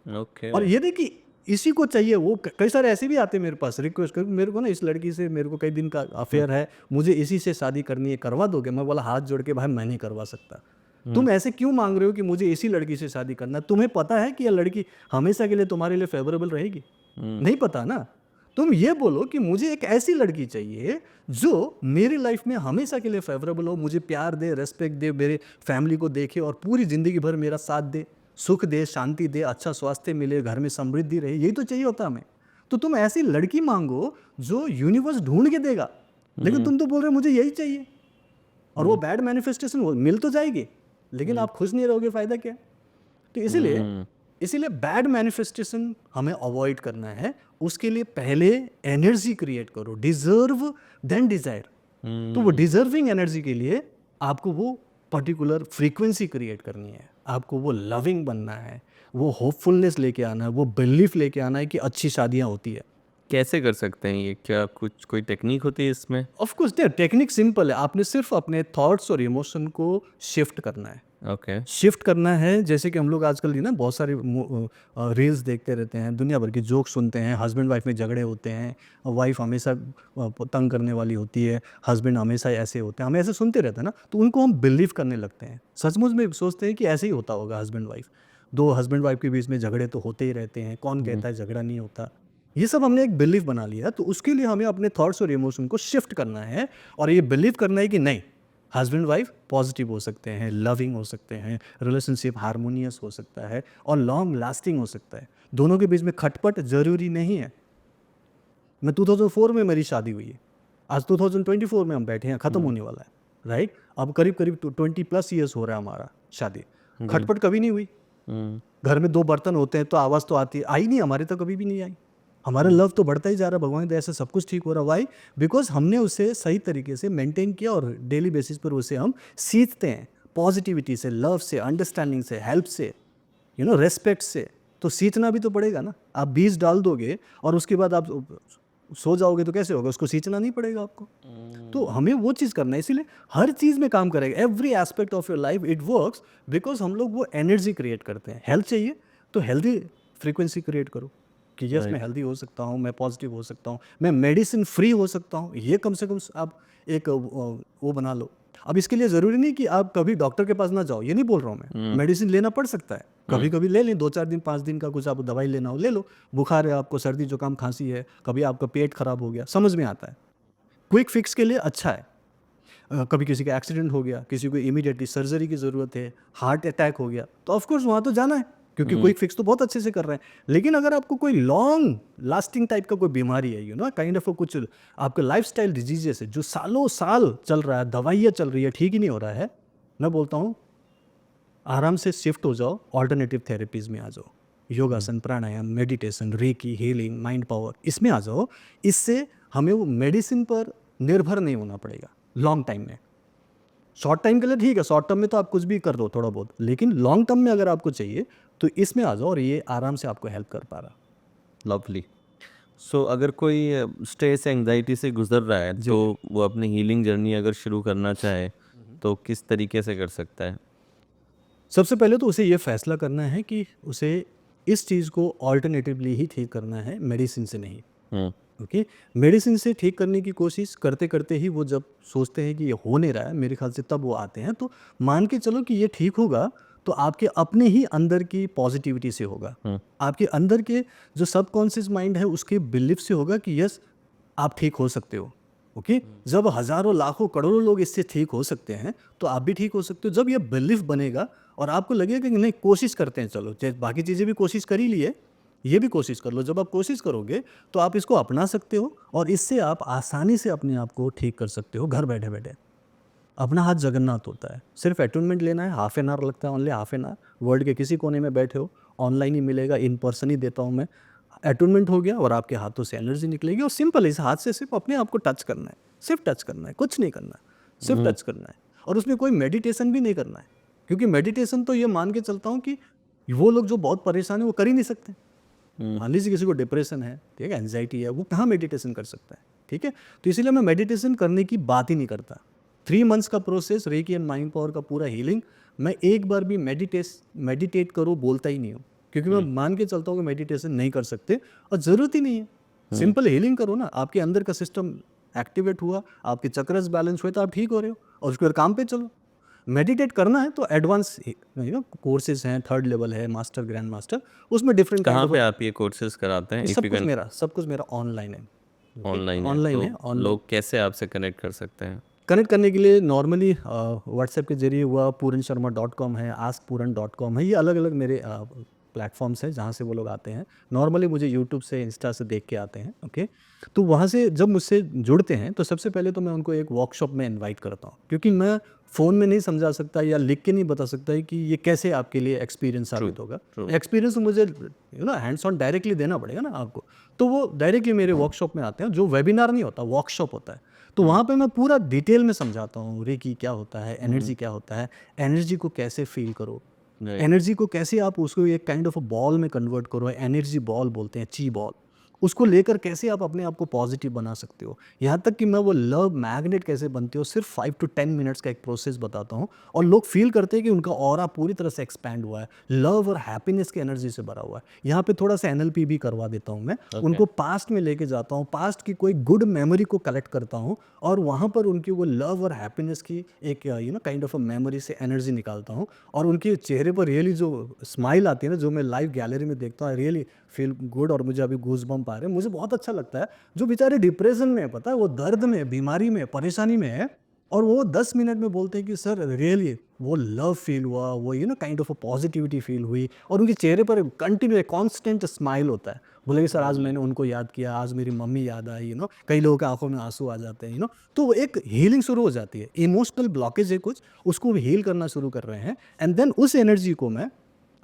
ओके।
और ये देखिए इसी को चाहिए। वो कई सारे ऐसे भी आते हैं मेरे पास रिक्वेस्ट कर, मेरे को ना इस लड़की से मेरे को कई दिन का अफेयर है, मुझे इसी से शादी करनी है, करवा दोगे? मैं बोला हाथ जोड़ के भाई मैं नहीं करवा सकता। तुम ऐसे क्यों मांग रहे हो कि मुझे इसी लड़की से शादी करना है? तुम्हें पता है कि यह लड़की हमेशा के लिए तुम्हारे लिए फेवरेबल रहेगी? नहीं पता ना। तुम ये बोलो कि मुझे एक ऐसी लड़की चाहिए जो मेरी लाइफ में हमेशा के लिए फेवरेबल हो, मुझे प्यार दे, रेस्पेक्ट दे, मेरे फैमिली को देखे और पूरी ज़िंदगी भर मेरा साथ दे, सुख दे, शांति दे, अच्छा स्वास्थ्य मिले, घर में समृद्धि रहे। यही तो चाहिए होता हमें। तो तुम ऐसी लड़की मांगो जो यूनिवर्स ढूंढ के देगा, लेकिन तुम तो बोल रहे हो मुझे यही चाहिए। और वो बैड मैनिफेस्टेशन मिल तो जाएगी, लेकिन आप खुश नहीं रहोगे, फ़ायदा क्या? तो इसीलिए बैड मैनिफेस्टेशन हमें अवॉइड करना है। उसके लिए पहले एनर्जी क्रिएट करो, डिजर्व देन डिजायर। तो वो डिजर्विंग एनर्जी के लिए आपको वो पर्टिकुलर फ्रीक्वेंसी क्रिएट करनी है, आपको वो लविंग बनना है, वो होपफुलनेस लेके आना है, वो बिलीफ लेके आना है कि अच्छी शादियाँ होती है।
कैसे कर सकते हैं ये? क्या कुछ कोई टेक्निक होती है इसमें?
ऑफ कोर्स टेक्निक सिंपल है, आपने सिर्फ अपने थॉट्स और इमोशन को शिफ्ट करना है।
ओके।
शिफ्ट करना है, जैसे कि हम लोग आजकल ना बहुत सारे रील्स देखते रहते हैं, दुनिया भर के जोक सुनते हैं, हस्बैंड वाइफ में झगड़े होते हैं, वाइफ हमेशा तंग करने वाली होती है, हस्बैंड हमेशा ऐसे होते हैं, हम ऐसे सुनते रहते हैं ना, तो उनको हम बिलीव करने लगते हैं, सचमुच में सोचते हैं कि ऐसे ही होता होगा। हस्बैंड वाइफ, दो हस्बैंड वाइफ के बीच में झगड़े तो होते ही रहते हैं, कौन कहता है झगड़ा नहीं होता? ये सब हमने एक बिलीफ बना लिया। तो उसके लिए हमें अपने थॉट्स और इमोशन को शिफ्ट करना है और ये बिलीव करना है कि नहीं, हस्बैंड वाइफ पॉजिटिव हो सकते हैं, लविंग हो सकते हैं, रिलेशनशिप हारमोनियस हो सकता है और लॉन्ग लास्टिंग हो सकता है। दोनों के बीच में खटपट जरूरी नहीं है। मैं 2004 में मेरी शादी हुई है, आज 2024 में हम बैठे हैं, ख़त्म होने वाला है, राइट? अब करीब करीब 20+ ईयर्स हो रहा है हमारा शादी, खटपट कभी नहीं हुई। घर में 2 बर्तन होते हैं तो आवाज़ तो आती है, आई नहीं, हमारे तो कभी भी नहीं आई। हमारा लव तो बढ़ता ही जा रहा है, भगवान की दया से सब कुछ ठीक हो रहा है। वाई? बिकॉज हमने उसे सही तरीके से मेंटेन किया और डेली बेसिस पर उसे हम सीखते हैं, पॉजिटिविटी से, लव से, अंडरस्टैंडिंग से, हेल्प से, रेस्पेक्ट से। तो सींचना भी तो पड़ेगा ना। आप बीज डाल दोगे और उसके बाद आप सो जाओगे तो कैसे होगा? उसको सींचना नहीं पड़ेगा आपको। तो हमें वो चीज़ करना है, इसीलिए हर चीज़ में काम करेगा। Every aspect of your life it works because हम लोग वो एनर्जी क्रिएट करते हैं। हेल्थ चाहिए तो हेल्दी फ्रीक्वेंसी क्रिएट करो कि यस मैं हेल्दी हो सकता हूँ, मैं पॉजिटिव हो सकता हूँ, मैं मेडिसिन फ्री हो सकता हूँ। ये कम से कम आप एक वो बना लो। अब इसके लिए ज़रूरी नहीं कि आप कभी डॉक्टर के पास ना जाओ, ये नहीं बोल रहा हूँ मैं। मेडिसिन लेना पड़ सकता है, कभी कभी ले लें, 2-4 दिन 5 दिन का कुछ आप दवाई लेना हो ले लो। बुखार है आपको, सर्दी जुकाम खांसी है, कभी आपका पेट खराब हो गया, समझ में आता है, क्विक फिक्स के लिए अच्छा है। कभी किसी का एक्सीडेंट हो गया, किसी को इमीडिएटली सर्जरी की ज़रूरत है, हार्ट अटैक हो गया, तो ऑफकोर्स वहाँ तो जाना है क्योंकि क्विक फिक्स तो बहुत अच्छे से कर रहे हैं। लेकिन अगर आपको कोई लॉन्ग लास्टिंग टाइप का कोई बीमारी है, काइंड ऑफ कुछ आपके लाइफस्टाइल डिजीजेस है जो सालों साल चल रहा है, दवाइयाँ चल रही है, ठीक ही नहीं हो रहा है, मैं बोलता हूँ आराम से शिफ्ट हो जाओ, ऑल्टरनेटिव थेरेपीज़ में आ जाओ, yogasana, pranayama, meditation, reiki, healing, mind power, इसमें आ जाओ। इससे हमें वो मेडिसिन पर निर्भर नहीं होना पड़ेगा लॉन्ग टाइम में। शॉर्ट टाइम के लिए ठीक है, शॉर्ट टर्म में तो आप कुछ भी कर लो थोड़ा बहुत, लेकिन लॉन्ग टर्म में अगर आपको चाहिए तो इसमें आ जाओ और ये आराम से आपको हेल्प कर पा रहा।
लवली। सो अगर कोई स्ट्रेस एंग्जाइटी से गुजर रहा है तो वो अपनी हीलिंग जर्नी अगर शुरू करना चाहे तो किस तरीके से कर सकता है?
सबसे पहले तो उसे ये फैसला करना है कि उसे इस चीज़ को ऑल्टरनेटिवली ही ठीक करना है, मेडिसिन से नहीं। ओके, मेडिसिन से ठीक करने की कोशिश करते करते ही वो जब सोचते हैं कि ये हो नहीं रहा है, मेरे ख्याल से तब वो आते हैं। तो मान के चलो कि ये ठीक होगा तो आपके अपने ही अंदर की पॉजिटिविटी से होगा, आपके अंदर के जो सबकॉन्शियस माइंड है उसके बिलीफ से होगा कि यस आप ठीक हो सकते हो। ओके, जब हज़ारों लाखों करोड़ों लोग इससे ठीक हो सकते हैं तो आप भी ठीक हो सकते हो। जब ये बिलीफ बनेगा और आपको लगेगा कि नहीं कोशिश करते हैं, चलो बाकी चीज़ें भी कोशिश कर ही लिए, ये भी कोशिश कर लो। जब आप कोशिश करोगे तो आप इसको अपना सकते हो और इससे आप आसानी से अपने आप को ठीक कर सकते हो घर बैठे बैठे। अपना हाथ जगन्नाथ होता है, सिर्फ अटूनमेंट लेना है, हाफ एन आवर लगता है, only half an hour. World के किसी कोने में बैठे हो, ऑनलाइन ही मिलेगा, इन पर्सन ही देता हूँ मैं। अटूनमेंट हो गया और आपके हाथों से एनर्जी निकलेगी और सिंपल इस हाथ से सिर्फ अपने आप को टच करना है, सिर्फ टच करना है, कुछ नहीं करना है, सिर्फ टच करना है। और उसमें कोई मेडिटेशन भी नहीं करना है, क्योंकि मेडिटेशन तो ये मान के चलता हूँ कि वो लोग जो बहुत परेशान है वो कर ही नहीं सकते। मान लीजिए किसी को डिप्रेशन है, ठीक है, एंजाइटी है, वो कहाँ मेडिटेशन कर सकता है, ठीक है। तो इसीलिए मैं मेडिटेशन करने की बात ही नहीं करता। 3 मंथ्स का process, recce and mind power का पूरा हीलिंग, मैं एक बार भी मेडिटेट करो बोलता ही नहीं हूँ, क्योंकि मैं मान के चलता हूँ कि मेडिटेशन नहीं कर सकते और ज़रूरत ही नहीं है। सिंपल हीलिंग करो ना, आपके अंदर का सिस्टम एक्टिवेट हुआ, आपके चक्रस बैलेंस हुए तो आप ठीक हो रहे हो और उसके बाद काम पे चलो। मेडिटेट करना है तो एडवांस कोर्सेज हैं, 3rd लेवल है, मास्टर, ग्रैंड मास्टर, उसमें डिफरेंट
कहाँ पे आप ये कोर्सेज कराते हैं?
सब कुछ मेरा ऑनलाइन है।
ऑनलाइन है,
ऑनलाइन
तो
है, ऑनलाइन।
लोग कैसे आपसे कनेक्ट कर सकते हैं?
कनेक्ट करने के लिए नॉर्मली व्हाट्सएप के जरिए हुआ, puranSharma.com है, askpuran.com है, ये अलग अलग मेरे प्लेटफॉर्म्स हैं जहाँ से वो लोग आते हैं। नॉर्मली मुझे यूट्यूब से, इंस्टा से देख के आते हैं, ओके। तो वहाँ से जब मुझसे जुड़ते हैं तो सबसे पहले तो मैं उनको एक वर्कशॉप में इनवाइट करता हूँ, क्योंकि मैं फ़ोन में नहीं समझा सकता या लिख के नहीं बता सकता कि ये कैसे आपके लिए एक्सपीरियंस साबित होगा। एक्सपीरियंस मुझे हैंड्स ऑन डायरेक्टली देना पड़ेगा ना आपको। तो वो डायरेक्टली मेरे वर्कशॉप में आते हैं, जो वेबिनार नहीं होता, वर्कशॉप होता है। तो वहाँ पे मैं पूरा डिटेल में समझाता हूँ रेकी क्या होता है, एनर्जी क्या होता है, एनर्जी को कैसे फील करो, एनर्जी को कैसे आप उसको एक काइंड ऑफ अ बॉल में कन्वर्ट करो, एनर्जी बॉल बोलते हैं, ची बॉल, उसको लेकर कैसे आप अपने आप को पॉजिटिव बना सकते हो। यहाँ तक कि मैं वो लव मैग्नेट कैसे बनते हो सिर्फ 5 to 10 मिनट्स का एक प्रोसेस बताता हूँ और लोग फील करते हैं कि उनका ऑरा पूरी तरह से एक्सपैंड हुआ है, लव और हैप्पीनेस की एनर्जी से भरा हुआ है। यहाँ पे थोड़ा सा NLP भी करवा देता हूँ मैं, उनको पास्ट में लेके जाता हूँ, पास्ट की कोई गुड मेमोरी को कलेक्ट करता हूँ और वहाँ पर उनकी वो लव और हैप्पीनेस की एक काइंड ऑफ अ मेमोरी से एनर्जी निकालता हूँ और उनके चेहरे पर रियली जो स्माइल आती है ना, जो मैं लाइव गैलरी में देखता हूँ, रियली फील गुड और मुझे अभी गूज बम्प आ रहे हैं। मुझे बहुत अच्छा लगता है, जो बेचारे डिप्रेशन में है, पता है, वो दर्द में, बीमारी में, परेशानी में है और वो 10 मिनट में बोलते हैं कि सर रियली वो लव फील हुआ, वो kind of a positivity feel हुई और उनके चेहरे पर कंटिन्यू कांस्टेंट स्माइल होता है। बोलेंगे सर आज मैंने उनको याद किया, आज मेरी मम्मी याद आई, कई लोगों के आंखों में आंसू आ जाते हैं, तो वो एक हीलिंग शुरू हो जाती है। इमोशनल ब्लॉकेज है कुछ, उसको हील करना शुरू कर रहे हैं एंड देन उस एनर्जी को मैं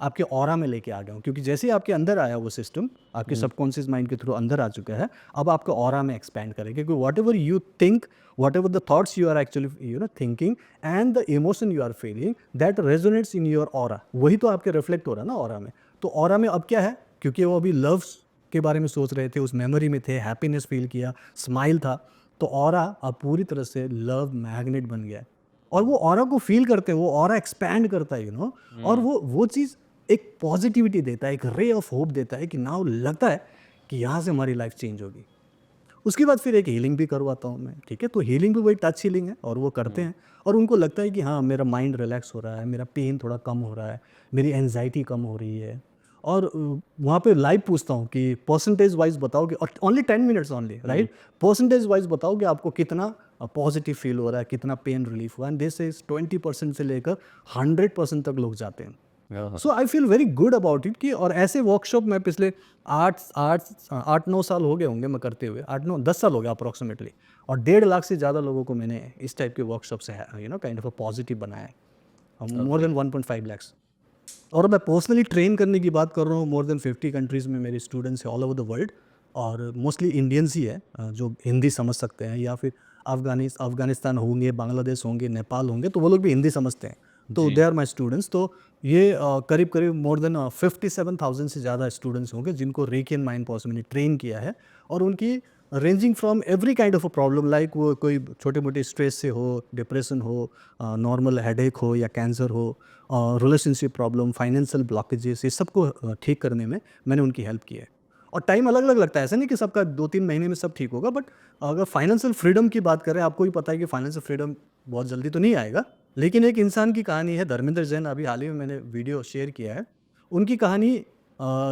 आपके ऑरा में लेके आ गया हूँ, क्योंकि जैसे ही आपके अंदर आया वो सिस्टम, आपके सबकॉन्शियस माइंड के थ्रू अंदर आ चुका है, अब आपका ऑरा में एक्सपैंड करेगा, क्योंकि whatever you think, whatever the thoughts you are actually thinking and the emotion you are feeling, that resonates in your aura, वही तो आपके रिफ्लेक्ट हो रहा है ना ऑरा में। तो ऑरा में अब क्या है, क्योंकि वो अभी लव के बारे में सोच रहे थे, उस मेमोरी में थे, हैप्पीनेस फील किया, स्माइल था, तो ऑरा अब पूरी तरह से लव मैग्नेट बन गया है और वो ऑरा को फील करते हैं, वो ऑरा एक्सपैंड करता है और वो चीज़ एक पॉजिटिविटी देता है, एक रे ऑफ होप देता है कि नाउ लगता है कि यहाँ से हमारी लाइफ चेंज होगी। उसके बाद फिर एक हीलिंग भी करवाता हूँ मैं, ठीक है। तो हीलिंग भी वही टच हीलिंग है और वो करते हैं और उनको लगता है कि हाँ मेरा माइंड रिलैक्स हो रहा है, मेरा पेन थोड़ा कम हो रहा है, मेरी एनजाइटी कम हो रही है। और वहाँ पे लाइव पूछता हूँ कि परसेंटेज वाइज बताओ कि, only 10 minutes only, right, percentage wise बताओ कि आपको कितना पॉजिटिव फील हो रहा है, कितना पेन रिलीफ हुआ, एंड दिस इज 20% से लेकर 100% तक लोग जाते हैं। So I feel very good about it कि, और ऐसे वर्कशॉप मैं पिछले 8-9 साल हो गए होंगे मैं करते हुए, 8-9-10 साल हो गया अप्रॉक्सीमेटली, और 1.5 लाख से ज़्यादा लोगों को मैंने इस टाइप के वर्कशॉप से काइंड ऑफ अ पॉजिटिव बनाया है, मोर देन 1.5 लैक्स। और मैं पर्सनली ट्रेन करने की बात कर रहा हूँ, मोर देन 50 कंट्रीज़ में मेरे स्टूडेंट्स हैं ऑल ओवर द वर्ल्ड, और मोस्टली इंडियंस ही है जो हिंदी समझ सकते हैं, या फिर अफगानिस्तान होंगे, बांग्लादेश होंगे, नेपाल होंगे, तो वो लोग भी हिंदी समझते हैं, तो दे आर माई स्टूडेंट्स। तो ये करीब करीब मोर देन 57,000 से ज़्यादा स्टूडेंट्स होंगे जिनको रेकी एंड माइंड पावर से मैंने ट्रेन किया है, और उनकी ranging from every kind of a problem, like वो कोई छोटे मोटे स्ट्रेस से हो, डिप्रेशन हो, नॉर्मल हेडेक हो या कैंसर हो, रिलेशनशिप प्रॉब्लम, फाइनेंशियल ब्लॉकेजेस, ये सबको ठीक करने में मैंने उनकी हेल्प की है। और टाइम अलग अलग लगता है, ऐसा नहीं कि सबका 2-3 महीने में सब ठीक होगा, बट अगर फाइनेंशियल फ्रीडम की बात करें, आपको भी पता है कि फाइनेंशियल फ्रीडम बहुत जल्दी तो नहीं आएगा, लेकिन एक इंसान की कहानी है, धर्मेंद्र जैन, अभी हाल ही में मैंने वीडियो शेयर किया है, उनकी कहानी,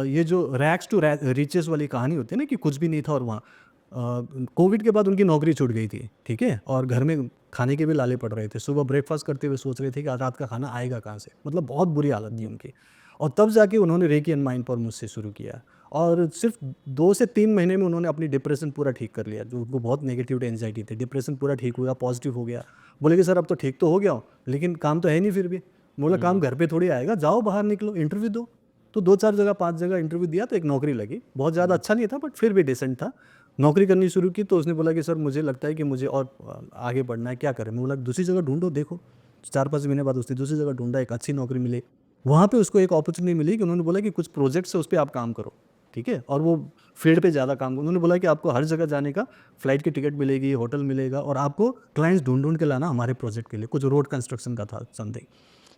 ये जो रैग्स टू रिचेस वाली कहानी होती है ना, कि कुछ भी नहीं था और वहाँ कोविड के बाद उनकी नौकरी छूट गई थी, ठीक है, और घर में खाने के भी लाले पड़ रहे थे। सुबह ब्रेकफास्ट करते हुए सोच रहे थे कि आज रात का खाना आएगा कहाँ से, मतलब बहुत बुरी हालत थी उनकी। और तब जाके उन्होंने रेकी एंड माइंड पावर मुझसे शुरू किया, और सिर्फ 2 से 3 महीने में उन्होंने अपनी डिप्रेशन पूरा ठीक कर लिया। जो उनको बहुत नेगेटिविटी एंजाइटी थी, डिप्रेशन पूरा ठीक हुआ, पॉजिटिव हो गया। बोले कि सर अब तो ठीक तो हो गया हूँ, लेकिन काम तो है नहीं फिर भी। बोला काम घर पे थोड़ी आएगा, जाओ बाहर निकलो, इंटरव्यू दो। तो 2-4 जगह 5 जगह इंटरव्यू दिया तो एक नौकरी लगी। बहुत ज़्यादा अच्छा नहीं था बट फिर भी डिसेंट था। नौकरी करनी शुरू की तो उसने बोला कि सर मुझे लगता है कि मुझे और आगे बढ़ना है, क्या करें? मैं बोला दूसरी जगह ढूंढो, देखो। 4-5 महीने बाद उसने दूसरी जगह ढूंढा, एक अच्छी नौकरी मिली। वहाँ पे उसको एक अपॉर्चुनिटी मिली कि उन्होंने बोला कि कुछ प्रोजेक्ट्स है उस पर आप काम करो, ठीक है, और वो फील्ड पे ज़्यादा काम करो। उन्होंने बोला कि आपको हर जगह जाने का फ्लाइट की टिकट मिलेगी, होटल मिलेगा, और आपको क्लाइंट्स ढूंढ ढूंढ के लाना हमारे प्रोजेक्ट के लिए। कुछ रोड कंस्ट्रक्शन का था समथिंग।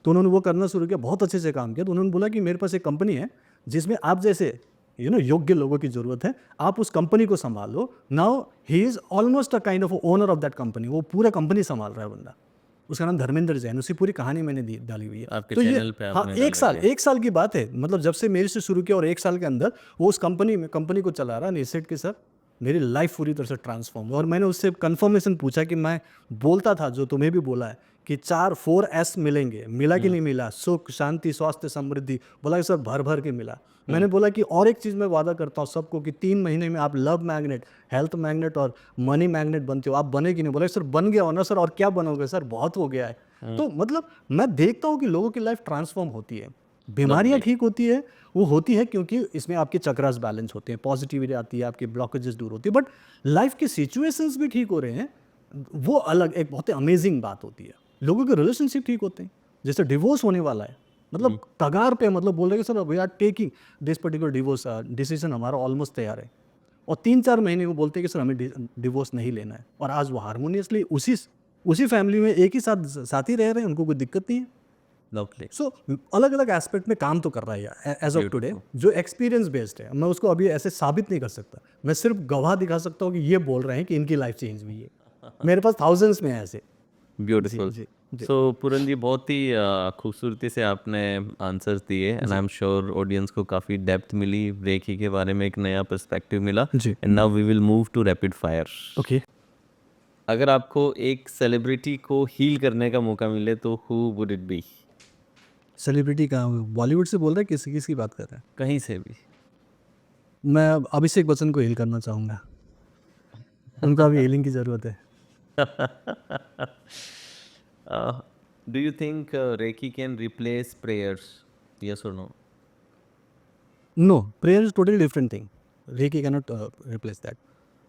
तो उन्होंने वो करना शुरू किया, बहुत अच्छे से काम किया। तो उन्होंने बोला कि मेरे पास एक कंपनी है जिसमें आप जैसे योग्य लोगों की ज़रूरत है, आप उस कंपनी को संभालो। Now he is almost a kind of owner of that company. वो पूरा कंपनी संभाल रहा है बंदा। उसका नाम धर्मेंद्र जैन। उसकी पूरी कहानी मैंने डाली हुई है।
आपके
तो ये
चैनल पे
हाँ,
आपने
1 साल 1 साल की बात है, मतलब जब से मेरे से शुरू किया और 1 साल के अंदर वो उस कंपनी को चला रहा है। सेड कि सर मेरी लाइफ पूरी तरह से ट्रांसफॉर्म हुआ। और मैंने उससे कन्फर्मेशन पूछा कि मैं बोलता था जो तुम्हें भी बोला है कि 4 एस मिलेंगे, मिला कि नहीं मिला? सुख, शांति, स्वास्थ्य, समृद्धि। बोला कि सर भर भर के मिला। मैंने बोला कि और एक चीज़ मैं वादा करता हूँ सबको कि 3 महीने में आप लव मैग्नेट, हेल्थ मैग्नेट और मनी मैग्नेट बनते हो। आप बने कि नहीं? बोला सर बन गया हो ना सर, और क्या बनोगे सर, बहुत हो गया है। तो मतलब मैं देखता हूँ कि लोगों की लाइफ ट्रांसफॉर्म होती है, बीमारियाँ
Lovely.
ठीक होती है। वो होती है क्योंकि इसमें आपके चक्रास बैलेंस होते हैं, पॉजिटिविटी आती है, आपके ब्लॉकेजेस दूर होती है। बट लाइफ के सिचुएशंस भी ठीक हो रहे हैं, वो अलग एक बहुत ही अमेजिंग बात होती है। लोगों के रिलेशनशिप ठीक होते हैं। जैसे डिवोर्स होने वाला है, मतलब कगार पे, मतलब बोल रहे हैं कि sir we are taking this particular divorce decision, हमारा ऑलमोस्ट तैयार है। और 3-4 महीने वो बोलते हैं कि सर हमें डिवोर्स नहीं लेना है, और आज वो हारमोनियसली उसी फैमिली में एक ही साथ ही रह रहे हैं, उनको कोई दिक्कत नहीं है।
Lovely.
सो अलग अलग एस्पेक्ट में काम तो कर रहा है एज ऑफ टुडे,
Beautiful.
जो एक्सपीरियंस बेस्ड है। मैं उसको अभी ऐसे साबित नहीं कर सकता, मैं सिर्फ गवाह दिखा सकता हूँ कि ये बोल रहे हैं कि इनकी लाइफ चेंज हुई है। मेरे पास थाउजेंड्स में है ऐसे। जी
ब्यूटीफुल।
जी जी
सो पूरन जी, बहुत ही खूबसूरती से आपने आंसर्स दिए, and I am sure audience को काफ़ी डेप्थ मिली, रेकी के बारे में एक नया पर्सपेक्टिव मिला।
जी।
And now we will move to rapid fire.
Okay.
अगर आपको एक सेलिब्रिटी को हील करने का मौका मिले तो who would it be?
Celebrity का बॉलीवुड से बोल रहे हैं, किसकी बात कर रहे हैं?
कहीं से भी।
मैं अभिषेक बच्चन को हील करना चाहूँगा। उनको अभी हीलिंग की ज़रूरत है।
Do you think reiki can replace prayers? Yes और no?
No, prayer is totally different thing. Reiki cannot replace that.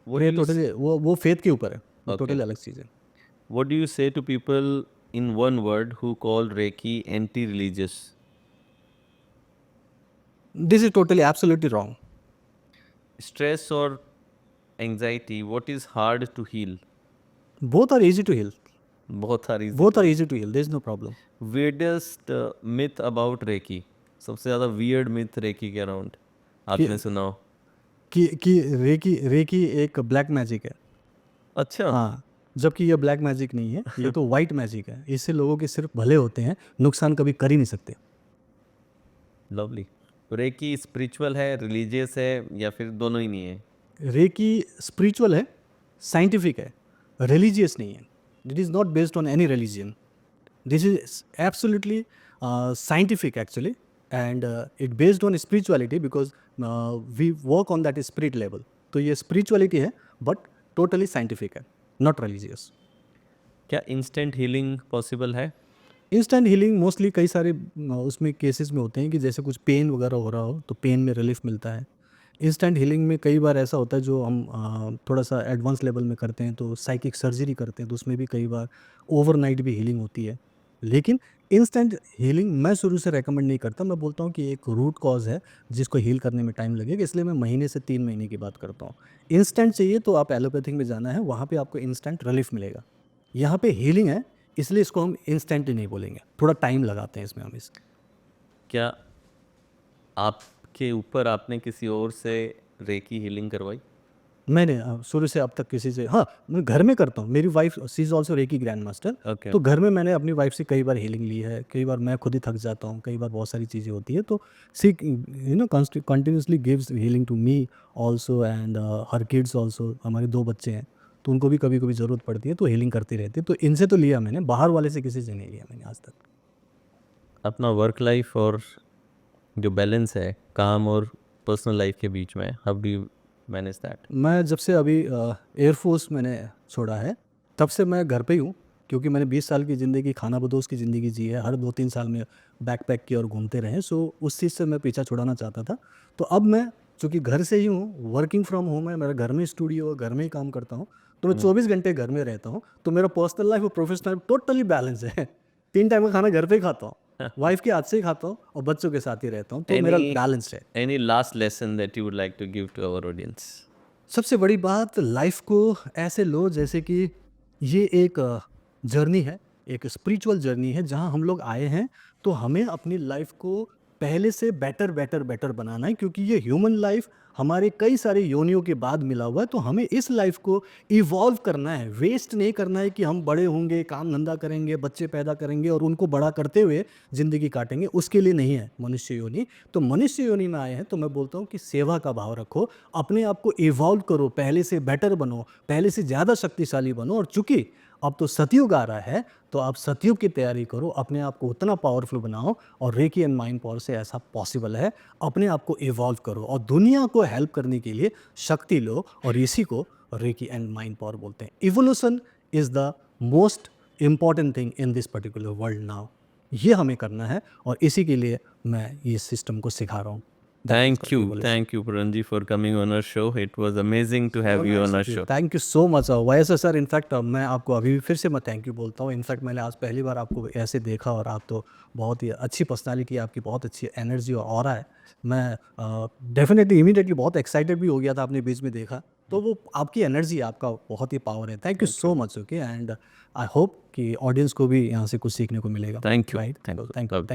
What do
prayer
you
totally वो फेथ के ऊपर है, वो
Okay.
टोटली अलग चीज़ है।
What do you say to people in one word who call Reiki anti-religious?
This is totally absolutely wrong.
Stress or anxiety, what is hard to heal?
Both are easy to heal.
Both are easy.
Both are easy to heal, there is no problem.
Weirdest myth about Reiki. सबसे ज़्यादा weird myth Reiki के around आपने सुना हो?
कि recce एक black magic है।
अच्छा।
हाँ, जबकि ये ब्लैक मैजिक नहीं है, ये तो वाइट मैजिक है। इससे लोगों के सिर्फ भले होते हैं, नुकसान कभी कर ही नहीं सकते।
लवली। रेकी स्पिरिचुअल है, रिलीजियस है, या फिर दोनों ही नहीं है?
रेकी स्पिरिचुअल है, साइंटिफिक है, रिलीजियस नहीं है। It is not based on any religion. This is absolutely scientific actually, and it based on spirituality because we work on that spirit level. तो ये spirituality है but totally scientific है, not religious.
क्या instant healing possible है?
Instant healing mostly कई सारे उसमें cases में होते हैं कि जैसे कुछ पेन वगैरह हो रहा हो तो पेन में रिलीफ मिलता है। इंस्टेंट हीलिंग में कई बार ऐसा होता है जो हम थोड़ा सा एडवांस लेवल में करते हैं, तो साइकिक सर्जरी करते हैं, तो उसमें भी कई बार ओवरनाइट भी हीलिंग होती है। लेकिन इंस्टेंट हीलिंग मैं शुरू से रेकमेंड नहीं करता। मैं बोलता हूँ कि एक रूट कॉज है जिसको हील करने में टाइम लगेगा, इसलिए मैं महीने से 3 महीने की बात करता हूँ। इंस्टेंट चाहिए तो आप एलोपैथिक में जाना है, वहाँ पे आपको इंस्टेंट रिलीफ मिलेगा। यहाँ पे हीलिंग है, इसलिए इसको हम इंस्टेंट नहीं बोलेंगे, थोड़ा टाइम लगाते हैं इसमें हम
क्या आपके ऊपर आपने किसी और से रेकी हीलिंग करवाई?
मैंने शुरू से अब तक किसी से, हाँ, मैं घर में करता हूँ। मेरी wife she is also recce grand master.
Okay.
तो घर में मैंने अपनी वाइफ से कई बार हीलिंग ली है, कई बार मैं खुद ही थक जाता हूँ, कई बार बहुत सारी चीज़ें होती है। तो she continuously gives healing to me also and her kids also. हमारे 2 बच्चे हैं, तो उनको भी कभी कभी ज़रूरत पड़ती है तो हीलिंग करती रहती है। तो इनसे तो लिया मैंने, बाहर वाले से किसी से नहीं लिया मैंने आज तक।
अपना वर्क लाइफ और जो बैलेंस है काम और पर्सनल लाइफ के बीच में, how do you manage that?
मैं जब से अभी एयरफोर्स मैंने छोड़ा है, तब से मैं घर पे ही हूँ, क्योंकि मैंने 20 साल की ज़िंदगी खाना बदोश की ज़िंदगी जी है। हर 2-3 साल में बैकपैक किया और घूमते रहे। सो उस चीज़ से मैं पीछा छुड़ाना चाहता था। तो अब मैं चूँकि घर से ही हूँ, वर्किंग फ्रॉम होम है, मेरा घर में स्टूडियो है, घर में ही काम करता हूँ, तो मैं 24 घंटे घर में रहता हूँ। तो मेरा पर्सनल लाइफ और प्रोफेशनल लाइफ टोटली बैलेंस है। 3 टाइम का खाना घर पे ही खाता हूँ, वाइफ़ के हाथ से ही खाता हूँ और बच्चों के साथ ही रहता हूँ, तो मेरा बैलेंस्ड है।
Any last lesson that you would like to give to our audience?
सबसे बड़ी बात, लाइफ को ऐसे लो जैसे कि ये एक जर्नी है, एक स्पिरिचुअल जर्नी है जहाँ हम लोग आए हैं। तो हमें अपनी लाइफ को पहले से बेटर बेटर बेटर बनाना है, क्योंकि ये ह्यूमन लाइफ हमारे कई सारे योनियों के बाद मिला हुआ है। तो हमें इस लाइफ को इवॉल्व करना है, वेस्ट नहीं करना है कि हम बड़े होंगे, काम धंधा करेंगे, बच्चे पैदा करेंगे और उनको बड़ा करते हुए ज़िंदगी काटेंगे। उसके लिए नहीं है मनुष्य योनि। तो मनुष्य योनि में आए हैं तो मैं बोलता हूँ कि सेवा का भाव रखो, अपने आप को इवॉल्व करो, पहले से बेटर बनो, पहले से ज़्यादा शक्तिशाली बनो। और चूंकि अब तो सतयुग आ रहा है, तो आप सतयुग की तैयारी करो, अपने आप को उतना पावरफुल बनाओ। और रेकी एंड माइंड पावर से ऐसा पॉसिबल है। अपने आप को इवॉल्व करो और दुनिया को हेल्प करने के लिए शक्ति लो, और इसी को रेकी एंड माइंड पावर बोलते हैं। Evolution is the most important thing in this particular world now. ये हमें करना है और इसी के लिए मैं इस सिस्टम को सिखा रहा हूँ।
Thank you, Puranji, for coming on our show. It was amazing to have you on our show.
Thank you so much वैसे सर। इनफैक्ट मैं आपको अभी भी फिर से मैं थैंक यू बोलता हूँ। इनफैक्ट मैंने आज पहली बार आपको ऐसे देखा और आप तो बहुत ही अच्छी पर्सनालिटी, आपकी बहुत अच्छी एनर्जी और ऑरा है। मैं डेफिनेटली इमीडिएटली बहुत एक्साइटेड भी हो गया था, आपने बीच में देखा तो वो आपकी एनर्जी, आपका बहुत ही पावर है। Thank you so much. Okay, and I hope कि ऑडियंस को भी यहाँ से कुछ सीखने को मिलेगा।
Thank you.
Right,
Thank you.
Thank you,
Love you.
Thank